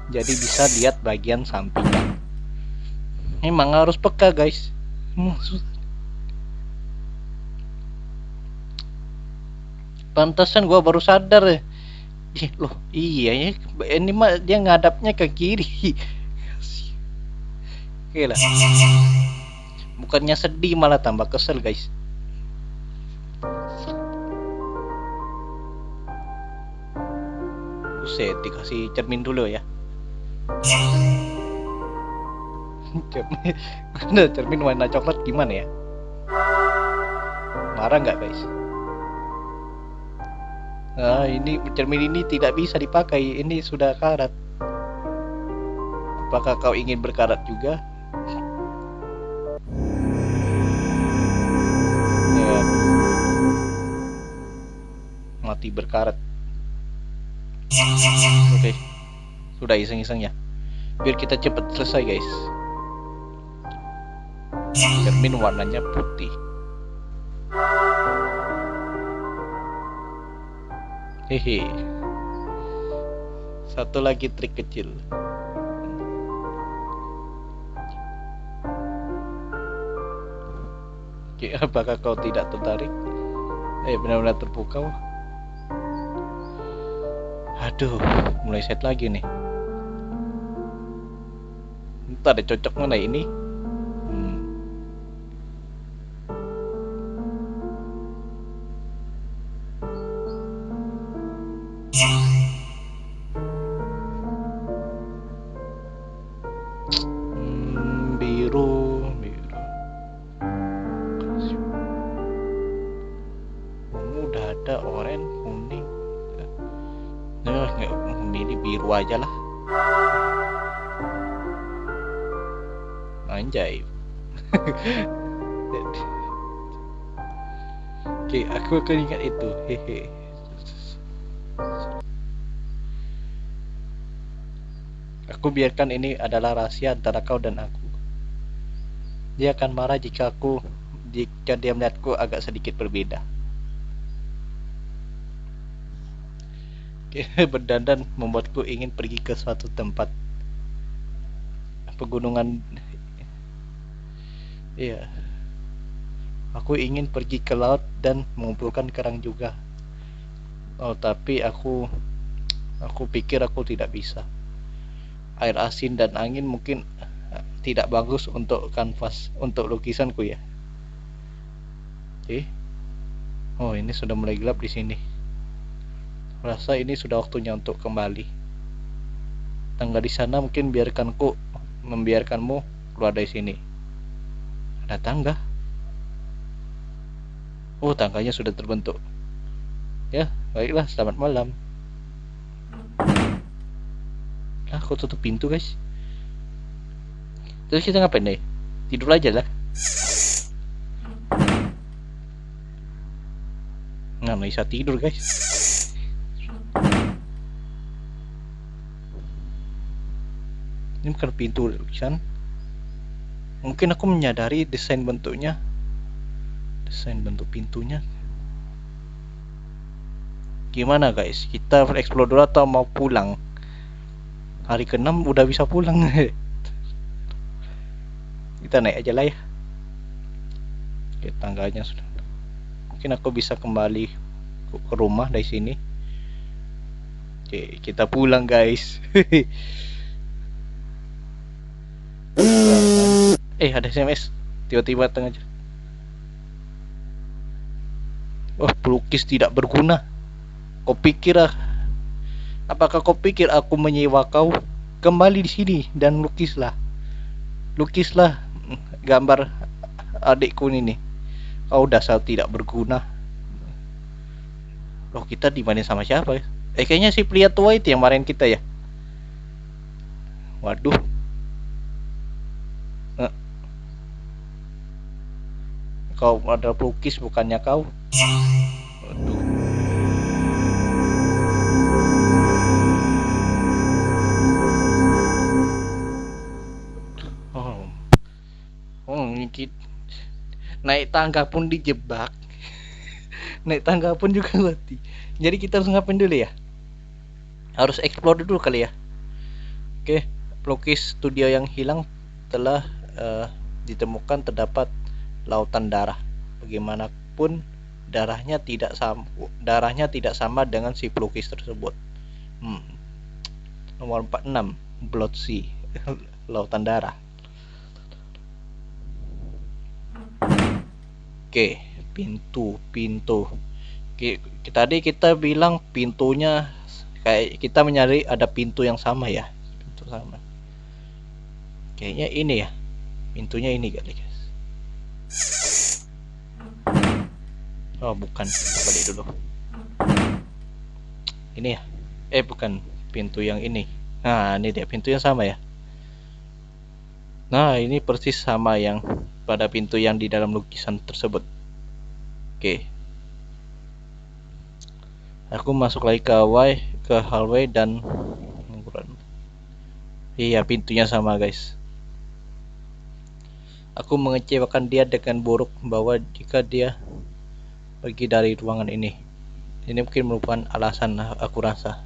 Jadi bisa lihat bagian sampingnya. Memang harus peka guys. Pantasan gua baru sadar ya. Loh, iya ya. Ini mah dia ngadapnya ke kiri. Oke lah. Bukannya sedih malah tambah kesel guys. Buset, dikasih cermin dulu ya. Cermin warna coklat gimana ya? Marah nggak guys? Nah, ini cermin ini tidak bisa dipakai. Ini sudah karat. Apakah kau ingin berkarat juga? Ya. Mati berkarat. Oke. Sudah iseng-iseng ya. Biar kita cepat selesai guys. Cermin warnanya putih. Hehe. Satu lagi trik kecil. Oke, apakah kau tidak tertarik? Benar-benar terpukau. Aduh, mulai set lagi nih. Entah ada cocok mana ini. Biru. Ungu udah ada, oranye, kuning. Nggak milih biru aja lah. Anjay. Oke, aku akan ingat itu. Hehe. Aku biarkan ini adalah rahasia antara kau dan aku. Dia akan marah jika dia melihatku agak sedikit berbeda. Berdandan membuatku ingin pergi ke suatu tempat pegunungan. Iya. Aku ingin pergi ke laut dan mengumpulkan kerang juga. Oh, tapi aku pikir aku tidak bisa. Air asin dan angin mungkin tidak bagus untuk kanvas, untuk lukisanku ya. Oh, ini sudah mulai gelap di sini. Rasa ini sudah waktunya untuk kembali. Tangga di sana mungkin membiarkanmu keluar dari sini. Ada tangga. Oh, tangganya sudah terbentuk. Ya, baiklah, selamat malam. Aku tutup pintu guys. Terus kita ngapain nih? Tidur aja lah. Nggak bisa tidur guys. Ini bukan pintu lukisan. Mungkin aku menyadari desain bentuk pintunya. Gimana guys? Kita explore dulu atau mau pulang? Hari ke-6 udah bisa pulang. Kita naik aja lah ya. Oke, tangganya sudah. Mungkin aku bisa kembali ke rumah dari sini. Oke, kita pulang guys. Ada SMS tiba-tiba tengah jalan. Pelukis tidak berguna. Apakah kau pikir aku menyewa kau? Kembali di sini dan lukislah gambar adikku ini. Kau dasar tidak berguna. Loh, kita dibanding sama siapa ya? Kayaknya si pria tua itu yang marahin kita ya. Waduh. Kau adalah pelukis bukannya kau? Waduh. Naik tangga pun dijebak. Naik tangga pun juga mati. Jadi kita harus ngapain dulu ya? Harus explore dulu kali ya. Oke, pelukis studio yang hilang telah ditemukan terdapat lautan darah. Bagaimanapun darahnya tidak sama dengan si pelukis tersebut. Nomor 46, Blood Sea, lautan darah. Oke, pintu. Oke, tadi kita bilang pintunya kayak kita mencari ada pintu yang sama ya. Pintu sama. Kayaknya ini ya. Pintunya ini kali guys. Oh bukan, balik dulu. Ini ya. Bukan, pintu yang ini. Nah ini dia, pintu yang sama ya. Nah ini persis sama yang pada pintu yang di dalam lukisan tersebut. Oke. Aku masuk lagi ke hallway dan iya, pintunya sama guys. Aku mengecewakan dia dengan buruk bahwa jika dia pergi dari ruangan ini mungkin merupakan alasan aku rasa.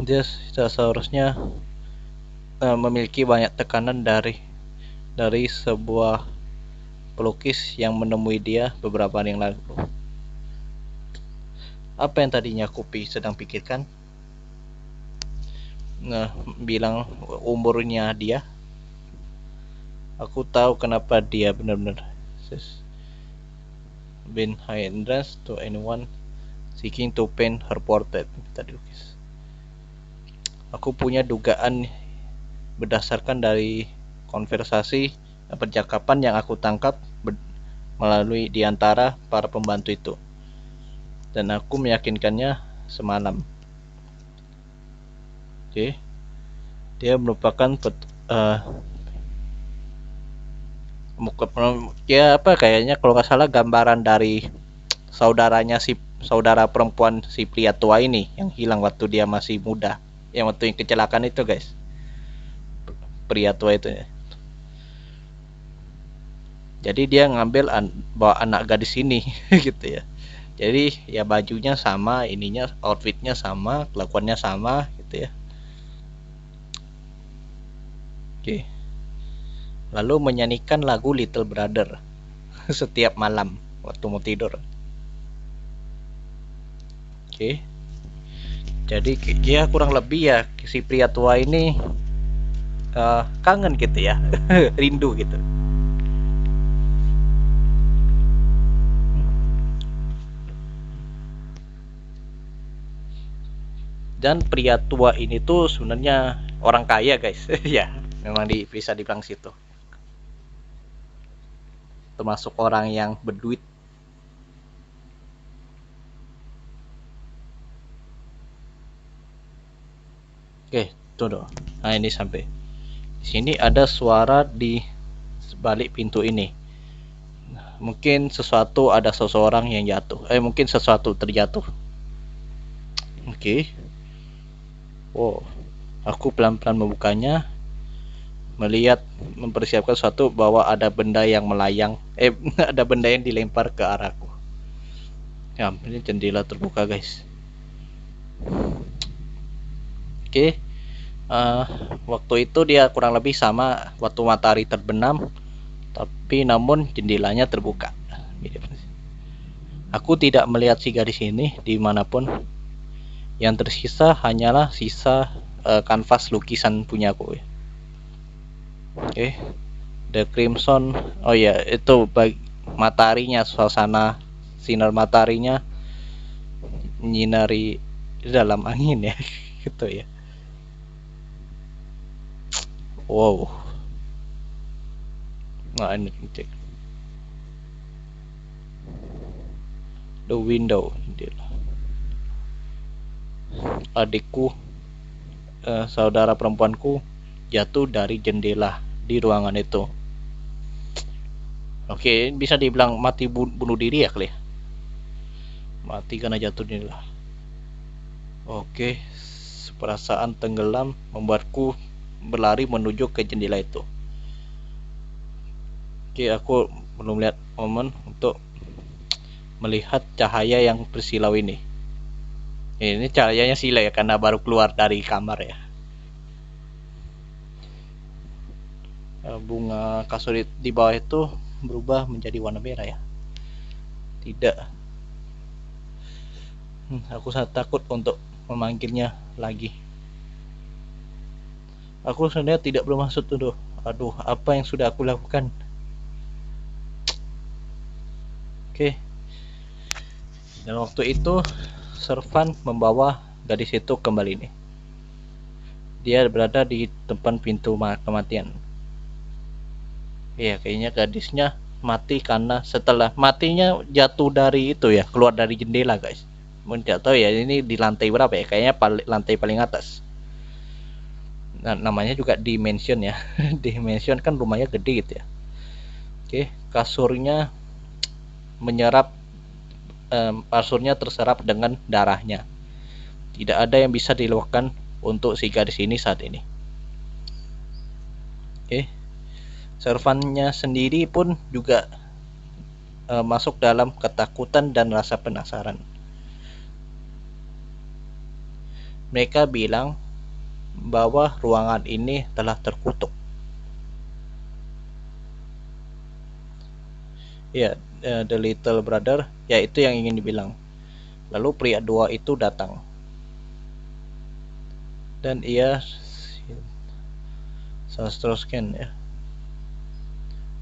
Dia seharusnya memiliki banyak tekanan dari sebuah pelukis yang menemui dia beberapa hari yang lalu. Apa yang tadinya aku sedang pikirkan? Bilang umurnya dia. Aku tahu kenapa dia benar-benar been hindrance to anyone seeking to paint her portrait. Tadi lukis. Aku punya dugaan berdasarkan dari konversasi percakapan yang aku tangkap melalui diantara para pembantu itu, dan aku meyakinkannya semalam. Oke, dia merupakan kayaknya kalau nggak salah gambaran dari saudara perempuan si pria tua ini yang hilang waktu dia masih muda, yang waktu yang kecelakaan itu guys, pria tua itu ya. Jadi dia ngambil bawa anak gadis ini gitu ya. Jadi ya bajunya sama, outfitnya sama, kelakuannya sama gitu ya. Oke. Lalu menyanyikan lagu Little Brother setiap malam waktu mau tidur. Oke. Jadi ya kurang lebih ya si pria tua ini kangen gitu ya. Rindu gitu. Dan pria tua ini tuh sebenarnya orang kaya guys. Ya, memang bisa dibilang situ. Termasuk orang yang berduit. Oke, tuh dong. Nah ini sampai di sini ada suara di sebalik pintu ini. Mungkin ada seseorang yang jatuh. Mungkin sesuatu terjatuh. Oke. Wow. Aku pelan-pelan membukanya, mempersiapkan sesuatu bahwa ada benda yang melayang. Ada benda yang dilempar ke arahku. Ya, ini jendela terbuka guys. Oke. Waktu itu dia kurang lebih sama waktu matahari terbenam, tapi namun jendelanya terbuka. Aku tidak melihat si gadis ini dimanapun. Yang tersisa hanyalah sisa kanvas lukisan punyaku. Oke. The Crimson. Oh ya, itu mataharinya, suasana sinar mataharinya nyinari dalam angin ya. Gitu ya. Wow. Nah, ini cek. The window. Adikku, saudara perempuanku jatuh dari jendela di ruangan itu. Oke, bisa dibilang mati bunuh diri ya kali ya. Mati karena jatuh jendela. Oke, perasaan tenggelam membuatku berlari menuju ke jendela itu. Oke, aku belum lihat momen untuk melihat cahaya yang bersilau ini. Ini cahayanya silau ya karena baru keluar dari kamar ya. Bunga kasur di bawah itu berubah menjadi warna merah ya. Tidak. Aku sangat takut untuk memanggilnya lagi. Aku sebenarnya tidak bermaksud tuh. Aduh, apa yang sudah aku lakukan? Oke. Dan waktu itu servan membawa gadis itu kembali nih. Dia berada di depan pintu kematian. Iya, kayaknya gadisnya mati karena setelah matinya jatuh dari itu ya, keluar dari jendela guys. Mungkin tidak tahu ya, ini di lantai berapa ya? Kayaknya lantai paling atas. Nah, namanya juga dimension ya. Dimension kan rumahnya gede gitu ya. Oke, kasurnya menyerap, kasurnya terserap dengan darahnya. Tidak ada yang bisa dilakukan untuk si gadis ini saat ini. Oke, servannya sendiri pun juga masuk dalam ketakutan dan rasa penasaran. Mereka bilang bahwa ruangan ini telah terkutuk. Ya, the little brother, yaitu yang ingin dibilang. Lalu pria dua itu datang. Dan ia Sastrosken ya.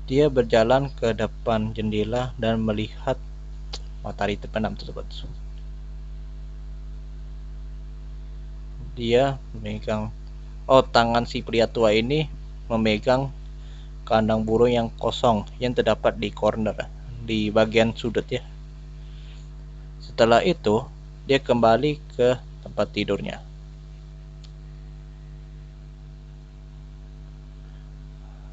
Dia berjalan ke depan jendela dan melihat matahari terbenam tersebut. Dia memegang, tangan si pria tua ini memegang kandang burung yang kosong yang terdapat di corner, di bagian sudut ya. Setelah itu, dia kembali ke tempat tidurnya.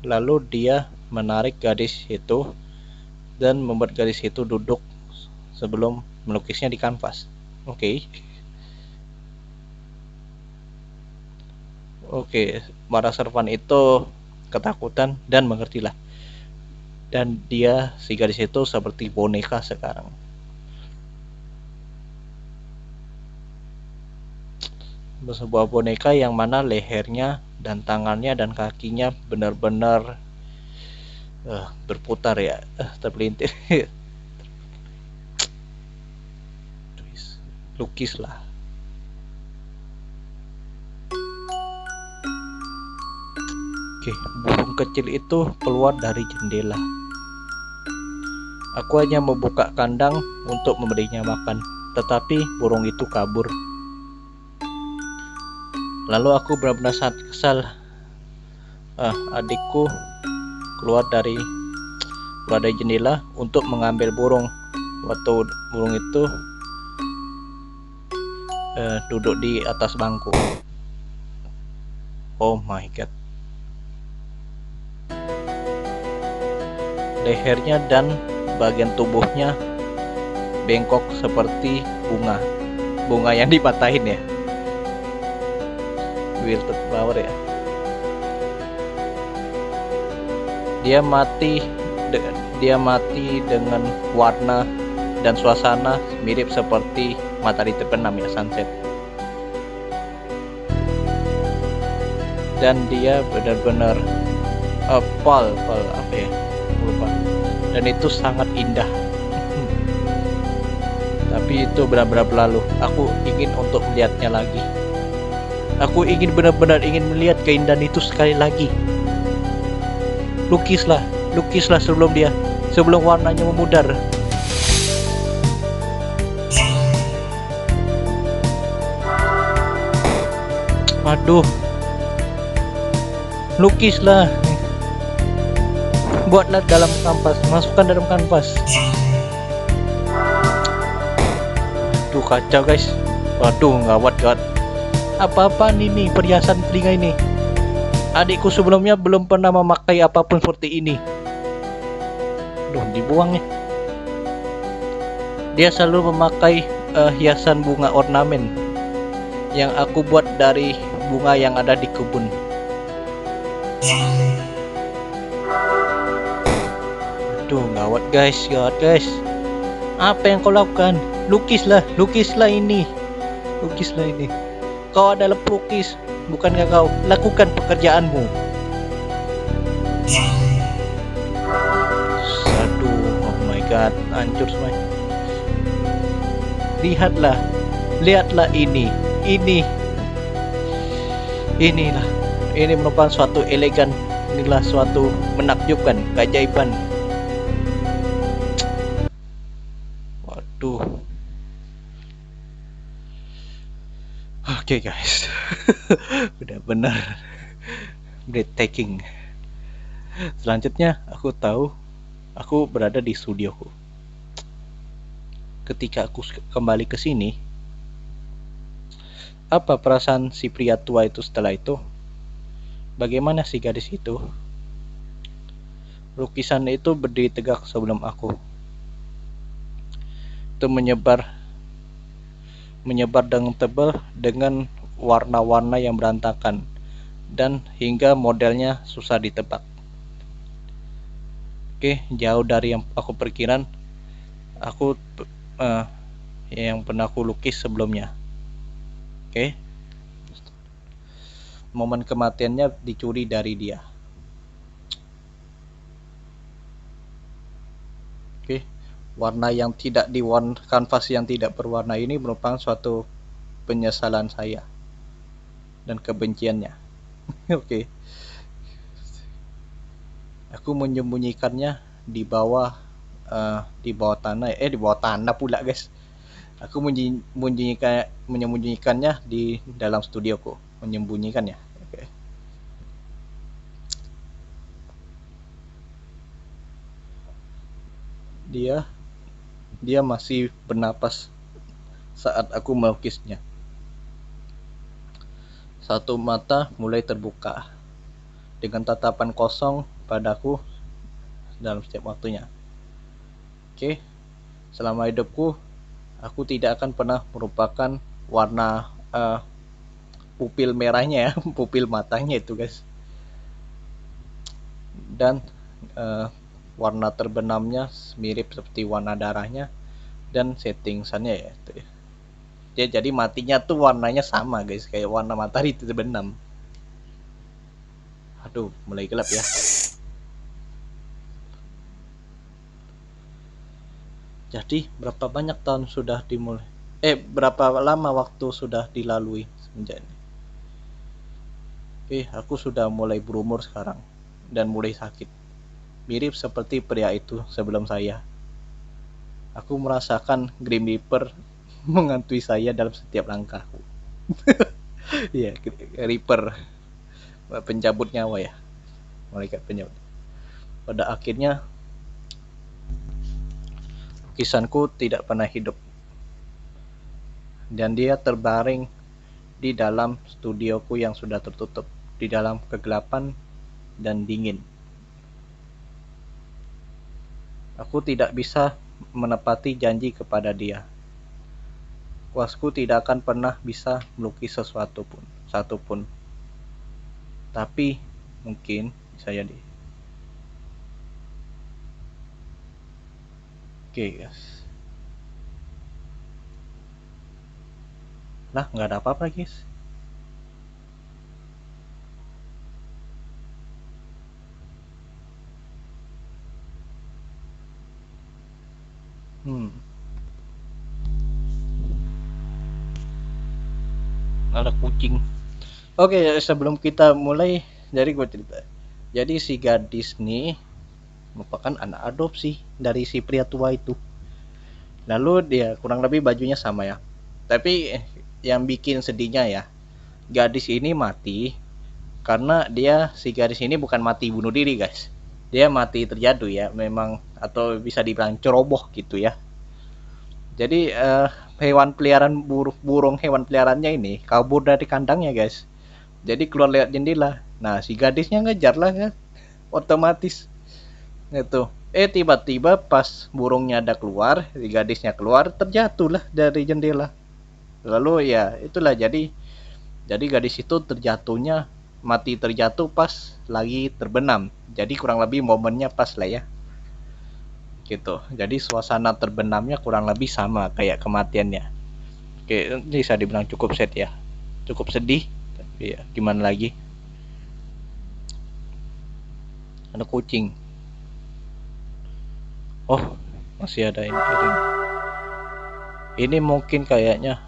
Lalu dia menarik gadis itu dan membuat gadis itu duduk sebelum melukisnya di kanvas. Oke. Para servan itu ketakutan dan mengertilah. Dan dia, si gadis itu seperti boneka sekarang. Sebuah boneka yang mana lehernya dan tangannya dan kakinya benar-benar berputar ya, terpelintir. Lukislah. Oke, burung kecil itu keluar dari jendela. Aku hanya membuka kandang untuk memberinya makan, tetapi burung itu kabur. Lalu aku benar-benar sangat kesal. Adikku keluar dari jendela untuk mengambil burung. Waktu burung itu duduk di atas bangku. Oh my god. Lehernya dan bagian tubuhnya bengkok seperti bunga yang dipatahin ya. Wilted flower ya. Dia mati dengan warna dan suasana mirip seperti matahari terbenam ya, sunset. Dan dia benar-benar pal apa ya, lupa. Dan itu sangat indah. Tapi itu benar-benar berlalu. Aku ingin untuk melihatnya lagi. Aku ingin benar-benar ingin melihat keindahan itu sekali lagi. Lukislah sebelum warnanya memudar. Aduh, lukislah, buatlah dalam kanvas, masukkan dalam kanvas. Aduh, kacau guys. Waduh, gawat. Apa-apaan ini perhiasan telinga ini? Adikku sebelumnya belum pernah memakai apapun seperti ini. Duh, dibuang ya. Dia selalu memakai hiasan bunga ornamen yang aku buat dari bunga yang ada di kebun. Aduh, gawat guys. Apa yang kau lakukan? Lukislah ini. Kau adalah pelukis, bukankah kau? Lakukan pekerjaanmu. Aduh, oh my god, hancur semua. Lihatlah ini. Ini merupakan suatu elegan. Inilah suatu menakjubkan, keajaiban. Waduh. Oke guys. Udah benar breathtaking. Selanjutnya aku tahu aku berada di studioku. Ketika aku kembali ke sini, apa perasaan si pria tua itu setelah itu? Bagaimana si gadis itu? Lukisan itu berdiri tegak sebelum aku. Itu menyebar dengan tebal dengan warna-warna yang berantakan dan hingga modelnya susah ditebak. Oke, jauh dari yang aku perkirakan yang pernah aku lukis sebelumnya. Oke, momen kematiannya dicuri dari dia. Oke, warna yang tidak kanvas yang tidak berwarna ini merupakan suatu penyesalan saya dan kebenciannya. Oke. Aku menyembunyikannya di bawah tanah. Di bawah tanah pula guys. Aku menyembunyikannya di dalam studioku. Menyembunyikannya. Oke. Dia masih bernapas saat aku melukisnya. Satu mata mulai terbuka dengan tatapan kosong padaku dalam setiap waktunya. Oke, selama hidupku aku tidak akan pernah merupakan warna pupil merahnya ya, pupil matanya itu guys. Dan warna terbenamnya mirip seperti warna darahnya dan setting sunnya ya itu ya. Jadi matinya tuh warnanya sama guys, kayak warna matahari itu terbenam. Aduh, mulai gelap ya. Jadi berapa banyak tahun sudah dimulai? Berapa lama waktu sudah dilalui semenjak ini? Aku sudah mulai berumur sekarang dan mulai sakit. Mirip seperti pria itu sebelum saya. Aku merasakan Grim Reaper menghantui saya dalam setiap langkahku. Iya, Reaper, pencabut nyawa ya, malaikat pencabut. Pada akhirnya lukisanku tidak pernah hidup dan dia terbaring di dalam studioku yang sudah tertutup, di dalam kegelapan dan dingin. Aku tidak bisa menepati janji kepada dia. Kuasku tidak akan pernah bisa melukis satu pun. Tapi mungkin bisa jadi. Oke guys. Lah, nggak ada apa-apa guys. Ada kucing. Oke, sebelum kita mulai, jadi gue cerita. Jadi si gadis nih merupakan anak adopsi dari si pria tua itu. Lalu dia kurang lebih bajunya sama ya. Tapi yang bikin sedihnya ya, gadis ini mati karena si gadis ini bukan mati bunuh diri guys. Dia mati terjatuh ya, memang, atau bisa dibilang ceroboh gitu ya. Jadi hewan peliharaan burung hewan peliharaannya ini kabur dari kandangnya guys. Jadi keluar lewat jendela. Nah si gadisnya ngejar lah kan, otomatis itu. Tiba-tiba pas burungnya ada keluar, si gadisnya keluar, terjatuh lah dari jendela. Lalu ya itulah, jadi gadis itu mati terjatuh pas lagi terbenam. Jadi kurang lebih momennya pas lah ya. Gitu. Jadi suasana terbenamnya kurang lebih sama kayak kematiannya. Oke, bisa dibilang cukup sad ya. Cukup sedih, tapi ya gimana lagi. Ada kucing. Oh, masih ada ini piring. Ini mungkin kayaknya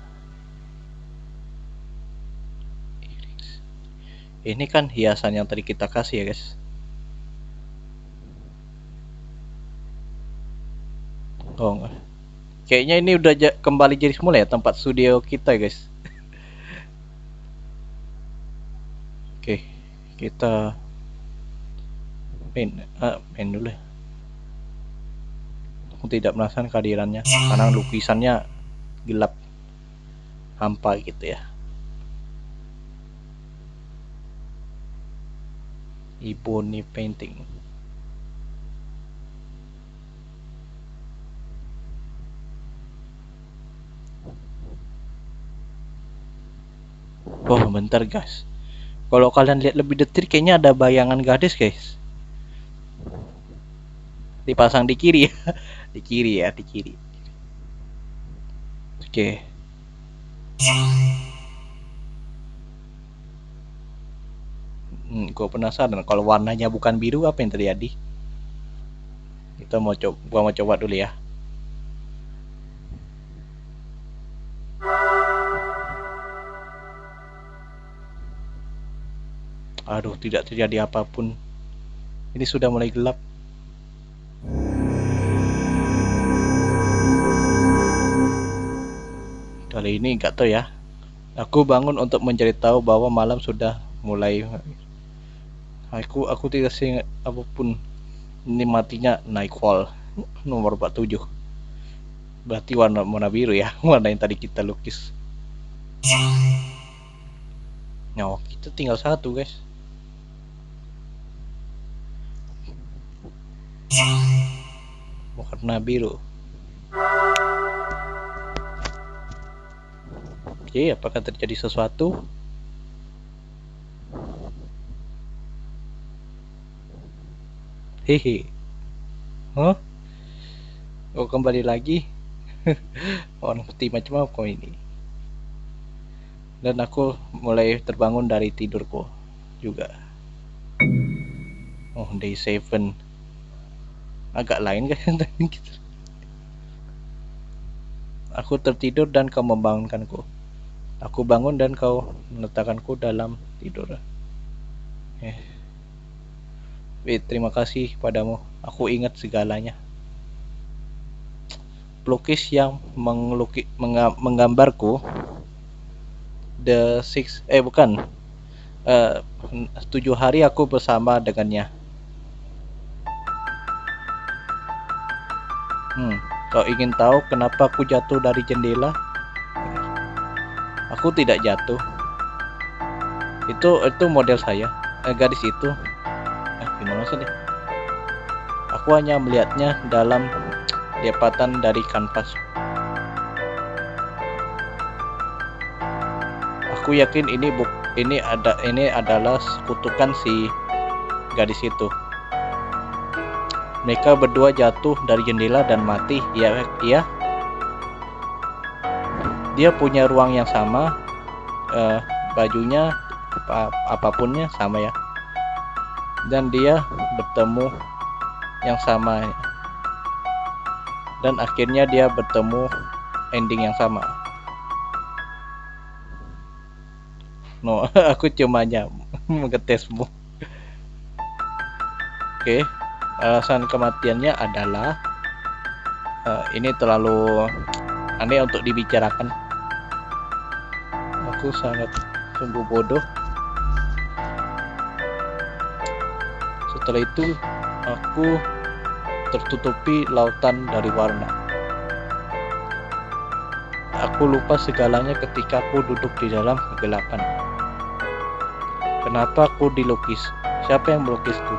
ini kan hiasan yang tadi kita kasih ya guys. Oh enggak. Kayaknya ini udah kembali jadi semula ya tempat studio kita guys. Oke, kita main dulu ya. Aku tidak merasakan kehadirannya karena lukisannya gelap, hampa gitu ya. Ebony painting. Oh bentar guys, kalau kalian lihat lebih detil kayaknya ada bayangan gadis guys. Dipasang di kiri ya. Di kiri ya, di kiri. Oke. Gue penasaran kalau warnanya bukan biru apa yang terjadi. Kita gua mau coba dulu ya. Aduh, tidak terjadi apapun. Ini sudah mulai gelap. Kali ini nggak tahu ya. Aku bangun untuk mencari tahu bahwa malam sudah mulai. Aku tidak ingat apapun. Ini matinya Nightfall nomor 47. Berarti warna biru ya, warna yang tadi kita lukis. Nah, kita tinggal satu guys. Warna biru. Oke, apakah terjadi sesuatu? Hehe. Oh, kembali lagi. Orang putih macam apa ini? Dan aku mulai terbangun dari tidurku juga. Oh, day 7. Agak lain kan gitu. Aku tertidur dan kau membangunkanku. Aku bangun dan kau meletakkanku dalam tidur. Terima kasih padamu. Aku ingat segalanya. Pelukis yang menggambarku bukan 7 hari aku bersama dengannya. Kau ingin tahu kenapa aku jatuh dari jendela? Aku tidak jatuh. Itu model saya, gadis itu. Gimana sih? Aku hanya melihatnya dalam lipatan dari kanvas. Aku yakin ini adalah kutukan si gadis itu. Mereka berdua jatuh dari jendela dan mati. Iya. dia punya ruang yang sama, bajunya apapunnya sama ya, dan dia bertemu yang sama, dan akhirnya dia bertemu ending yang sama. No, aku cuma mengetesmu. Oke, alasan kematiannya adalah ini terlalu aneh untuk dibicarakan. Aku sangat sungguh bodoh. Setelah itu aku tertutupi lautan dari warna. Aku lupa segalanya ketika aku duduk di dalam kegelapan. Kenapa aku dilukis? Siapa yang melukisku?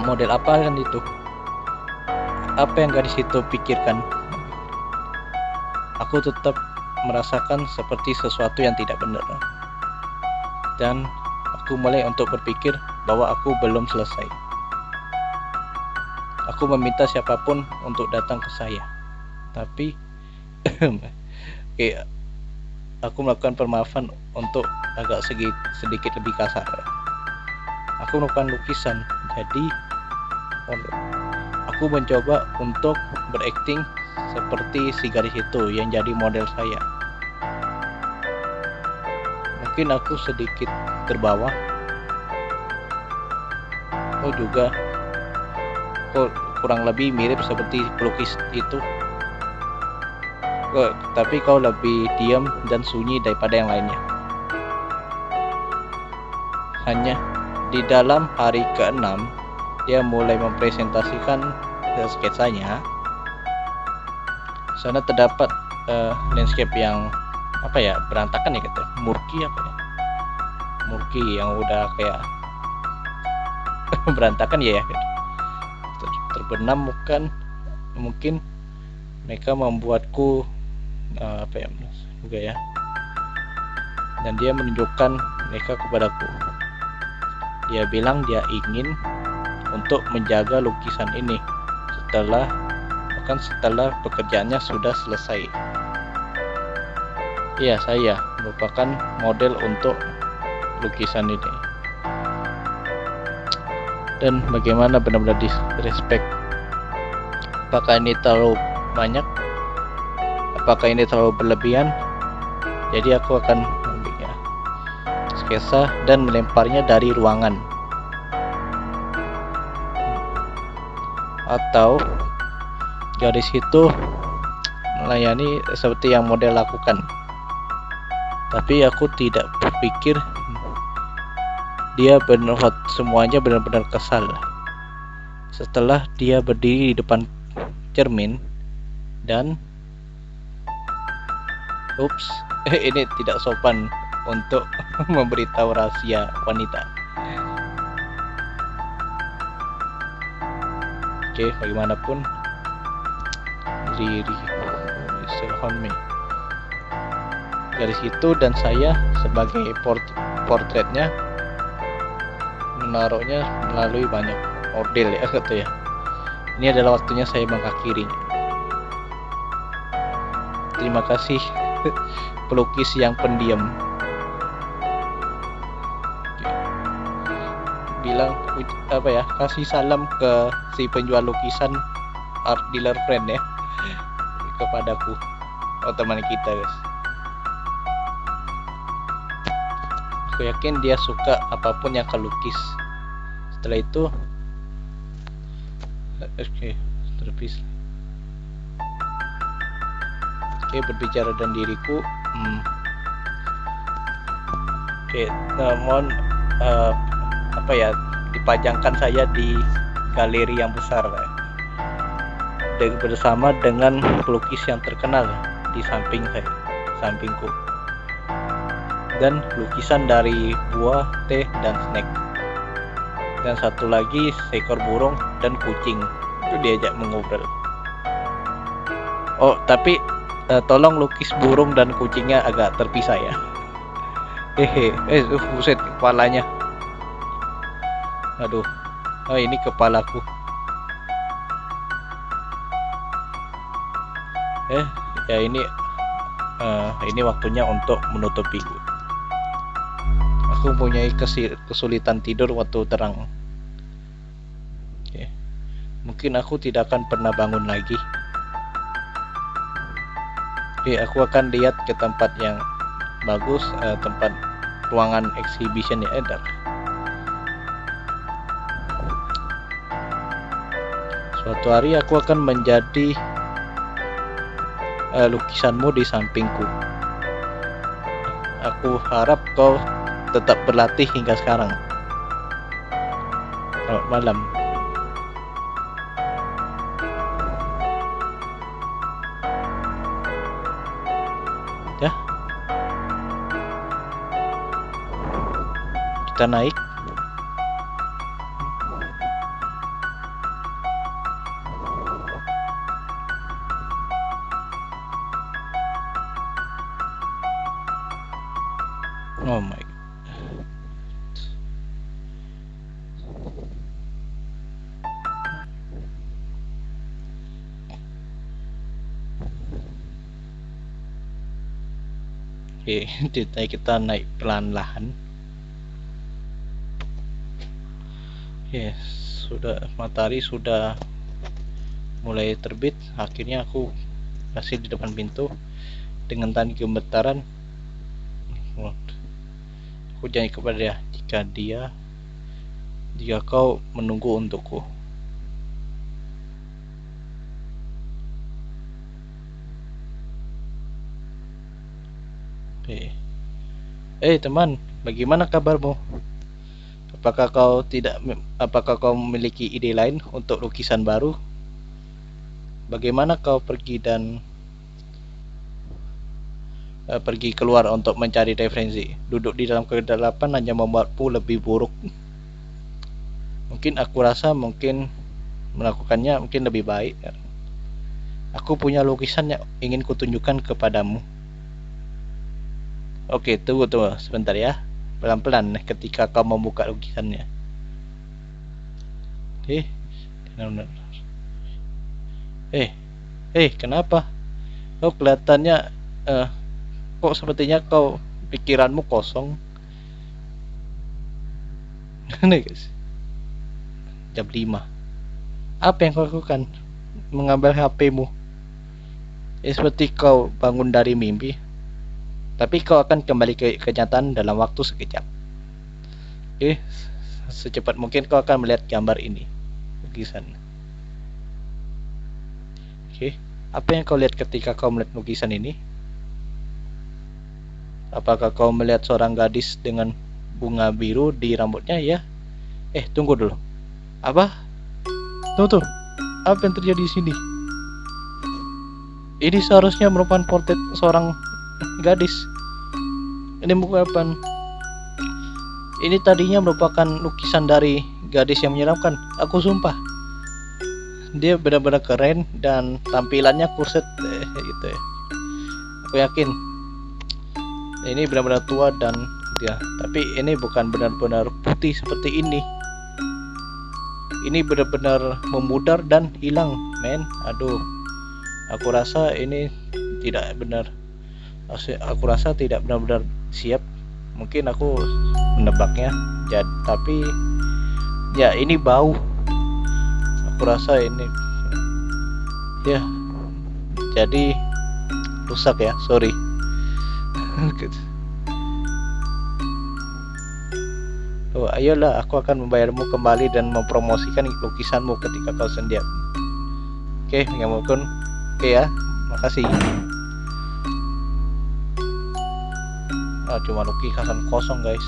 Model apa kan itu? Apa yang gadis itu pikirkan? Aku tetap merasakan seperti sesuatu yang tidak benar. Dan aku mulai untuk berpikir bahwa aku belum selesai. Aku meminta siapapun untuk datang ke saya. Tapi aku melakukan permaafan untuk agak sedikit lebih kasar. Aku melakukan lukisan, jadi aku mencoba untuk berakting seperti si gadis itu yang jadi model saya. Mungkin aku sedikit terbawa. Juga kurang lebih mirip seperti pelukis itu. Tapi kau lebih diam dan sunyi daripada yang lainnya. Hanya di dalam hari ke-6 dia mulai mempresentasikan sketsanya. Sana terdapat landscape yang berantakan ya, kata murki murki yang udah kayak berantakan ya, terbenam. Mungkin mereka membuatku juga ya, dan dia menunjukkan mereka kepadaku. Dia bilang dia ingin untuk menjaga lukisan ini setelah pekerjaannya sudah selesai. Ya, saya merupakan model untuk lukisan ini. Dan bagaimana benar-benar disrespect? Apakah ini terlalu banyak? Apakah ini terlalu berlebihan? Jadi aku akan membuatnya sketsa dan melemparnya dari ruangan. Atau gadis itu melayani seperti yang model lakukan. Tapi aku tidak berpikir dia semuanya benar-benar kesal. Setelah dia berdiri di depan cermin dan ini tidak sopan untuk memberitahu rahasia wanita. Oke, bagaimanapun garis itu dan saya sebagai portretnya menaruhnya melalui banyak model ya, gitu ya. Ini adalah waktunya saya mengakhirinya. Terima kasih pelukis yang pendiam. Bilang kasih salam ke si penjual lukisan, art dealer friend ya, kepadaku, teman kita guys. Aku yakin dia suka apapun yang kau lukis. Setelah itu terpis. Berbicara dengan diriku. Namun dipajangkan saya di galeri yang besar bersama dengan pelukis yang terkenal di sampingku, dan lukisan dari buah, teh, dan snack, dan satu lagi seekor burung dan kucing. Itu diajak mengobrol. Tapi tolong lukis burung dan kucingnya agak terpisah ya. Buset, kepalanya. Aduh, ini kepalaku. Ya ini waktunya untuk menutupi. Aku mempunyai kesulitan tidur waktu terang. Oke. Mungkin aku tidak akan pernah bangun lagi. Oke, aku akan lihat ke tempat yang bagus, tempat ruangan exhibition ya, Edar. Suatu hari aku akan menjadi lukisanmu di sampingku. Aku harap kau tetap berlatih hingga sekarang. Selamat malam. Ya, kita naik. Oh my God. Oke, kita naik pelan-lahan. Yes, matahari sudah mulai terbit. Akhirnya aku berhasil di depan pintu dengan tanda gemetaran. Aku janji kepada dia, jika kau menunggu untukku. Teman, bagaimana kabarmu? Apakah kau memiliki ide lain untuk lukisan baru? Bagaimana kau pergi keluar untuk mencari referensi? Duduk di dalam kegelapan hanya membuatmu lebih buruk. Mungkin aku rasa melakukannya mungkin lebih baik. Aku punya lukisan yang ingin kutunjukkan kepadamu. Oke, tunggu sebentar ya. Pelan-pelan ketika kau membuka lukisannya. Benar-benar. Kenapa? Kau kelihatannya kok sepertinya pikiranmu kosong. Nih guys, jam 5. Apa yang kau lakukan? Mengambil HP-mu. Seperti kau bangun dari mimpi. Tapi kau akan kembali ke kenyataan dalam waktu sekejap. Secepat mungkin kau akan melihat gambar ini, lukisan. Apa yang kau lihat ketika kau melihat lukisan ini? Apakah kau melihat seorang gadis dengan bunga biru di rambutnya? Ya. Tunggu dulu. Apa? Tuh. Apa yang terjadi di sini? Ini seharusnya merupakan portret seorang gadis. Ini bukan. Ini tadinya merupakan lukisan dari gadis yang menyeramkan. Aku sumpah. Dia benar-benar keren dan tampilannya kurset gitu ya. Aku yakin ini benar-benar tua tapi ini bukan benar-benar putih seperti ini. Ini benar-benar memudar dan hilang, men. Aduh. Aku rasa ini tidak benar. Aku rasa tidak benar-benar siap. Mungkin aku menebaknya. Tapi ya ini bau. Aku rasa ini ya jadi rusak ya, sorry. Ayolah, aku akan membayarmu kembali dan mempromosikan lukisanmu ketika kau sendiak. Oke ya, makasih. Cuma lukisan kosong guys.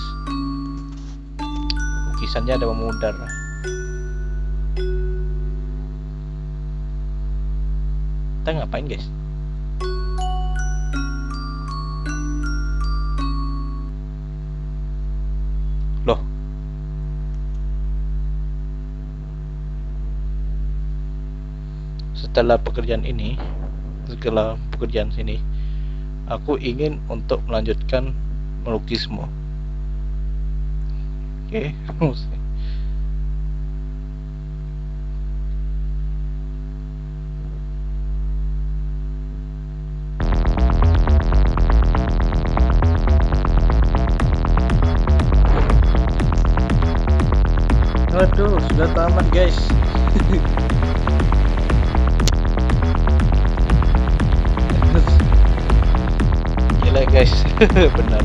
Lukisannya ada memudar. Kita ngapain guys? Loh, setelah pekerjaan sini, aku ingin untuk melanjutkan melukismu. Aduh, sudah tamat guys. Gila guys. Benar.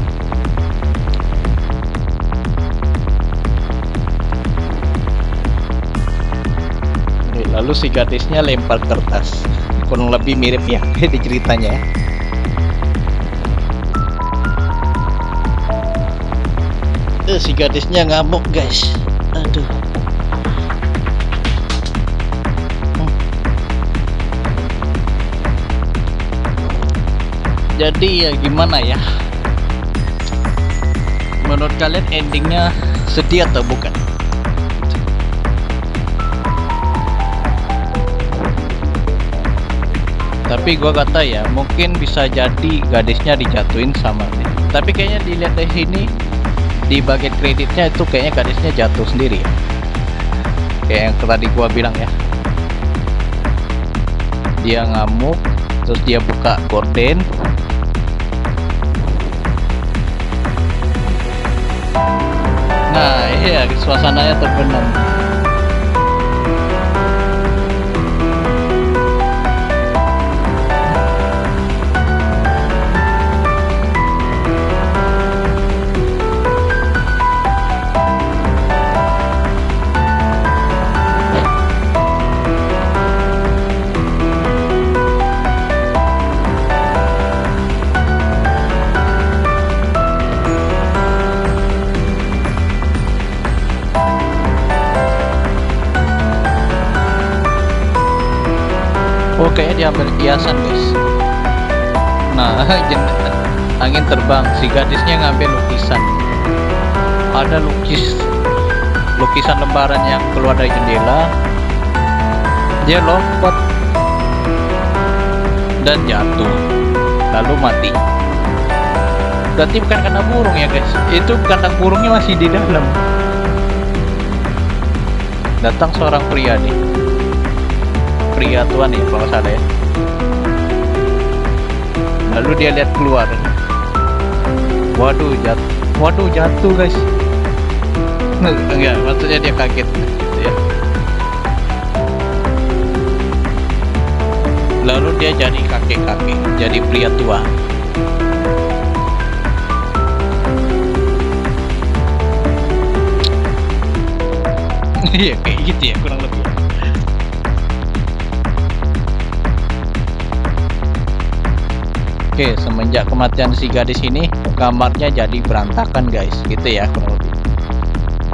Lalu si gadisnya lempar kertas. Kurang lebih mirip ya di ceritanya. Si gadisnya ngamuk guys. Aduh. Jadi ya gimana ya? Menurut kalian endingnya sedih atau bukan? Tapi gua kata ya, mungkin bisa jadi gadisnya dijatuhin sama dia. Tapi kayaknya dilihat dari sini di bagian kreditnya itu kayaknya gadisnya jatuh sendiri ya. Kayak yang tadi gua bilang ya. Dia ngamuk, terus dia buka gorden. Nah, iya suasananya terbenam. Oh, kayaknya diambil hiasan guys. Nah, angin terbang, si gadisnya ngambil lukisan. Ada lukisan lembaran yang keluar dari jendela. Dia lompat dan jatuh, lalu mati. Berarti bukan kandang burung ya guys. Itu kandang burungnya masih di dalam. Datang seorang pria nih. Pria tua nih kalau salah ya. Lalu dia lihat keluar. Waduh jatuh guys. Enggak, maksudnya dia kaget gitu ya. Lalu dia jadi kakek-kakek, jadi pria tua. Iya kayak gitu ya kurang lebih. Oke, semenjak kematian si gadis ini, kamarnya jadi berantakan guys, gitu ya kurang lebih.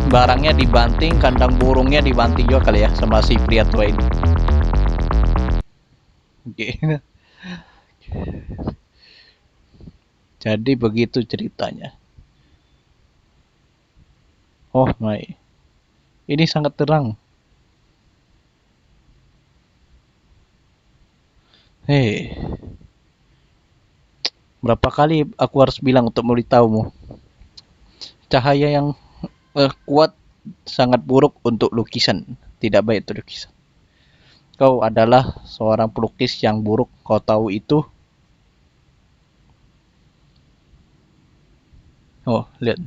Barangnya dibanting, kandang burungnya dibanting juga kali ya sama si pria tua ini. Oke. Jadi begitu ceritanya. Oh my, ini sangat terang. Hei, berapa kali aku harus bilang untuk memberitahumu? Cahaya yang kuat sangat buruk untuk lukisan, tidak baik untuk lukisan. Kau adalah seorang pelukis yang buruk, kau tahu itu? Oh, lihat.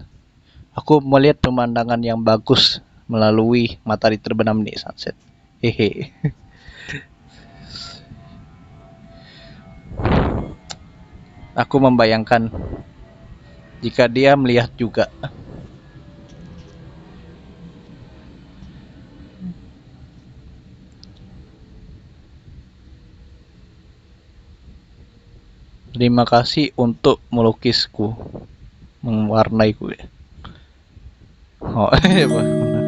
Aku melihat pemandangan yang bagus melalui matahari terbenam di sunset. Hehe. Aku membayangkan jika dia melihat juga. Terima kasih untuk melukisku, mewarnaiku. Oh, iya benar.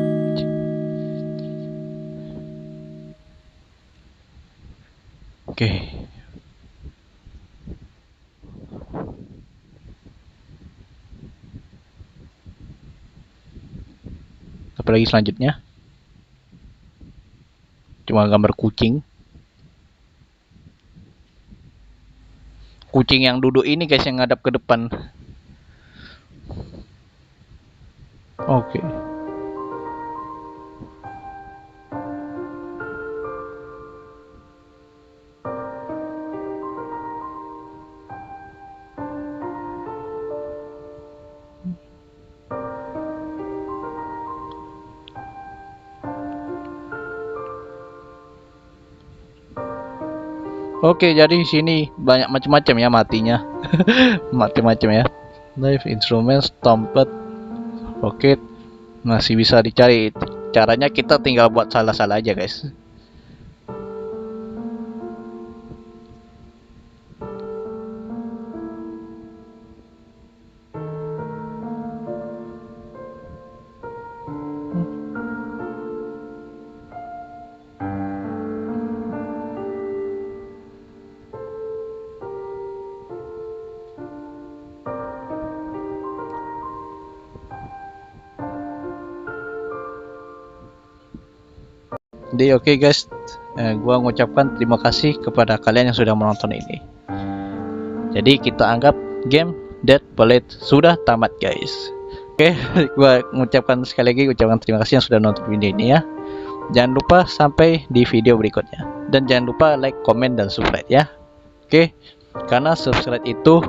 Oke. Apalagi selanjutnya? Cuma gambar kucing. Kucing yang duduk ini guys yang ngadap ke depan. Oke. Oke, jadi di sini banyak macam-macam ya matinya. Macam-macam ya. Knife, instrument, stompet, rocket, masih bisa dicari. Caranya kita tinggal buat salah-salah aja, guys. Jadi oke guys, gua mengucapkan terima kasih kepada kalian yang sudah menonton ini. Jadi kita anggap game Dead Bullet sudah tamat guys. Oke, gua mengucapkan sekali lagi ucapan terima kasih yang sudah nonton video ini ya. Jangan lupa sampai di video berikutnya. Dan jangan lupa like, comment, dan subscribe ya. Oke, karena subscribe itu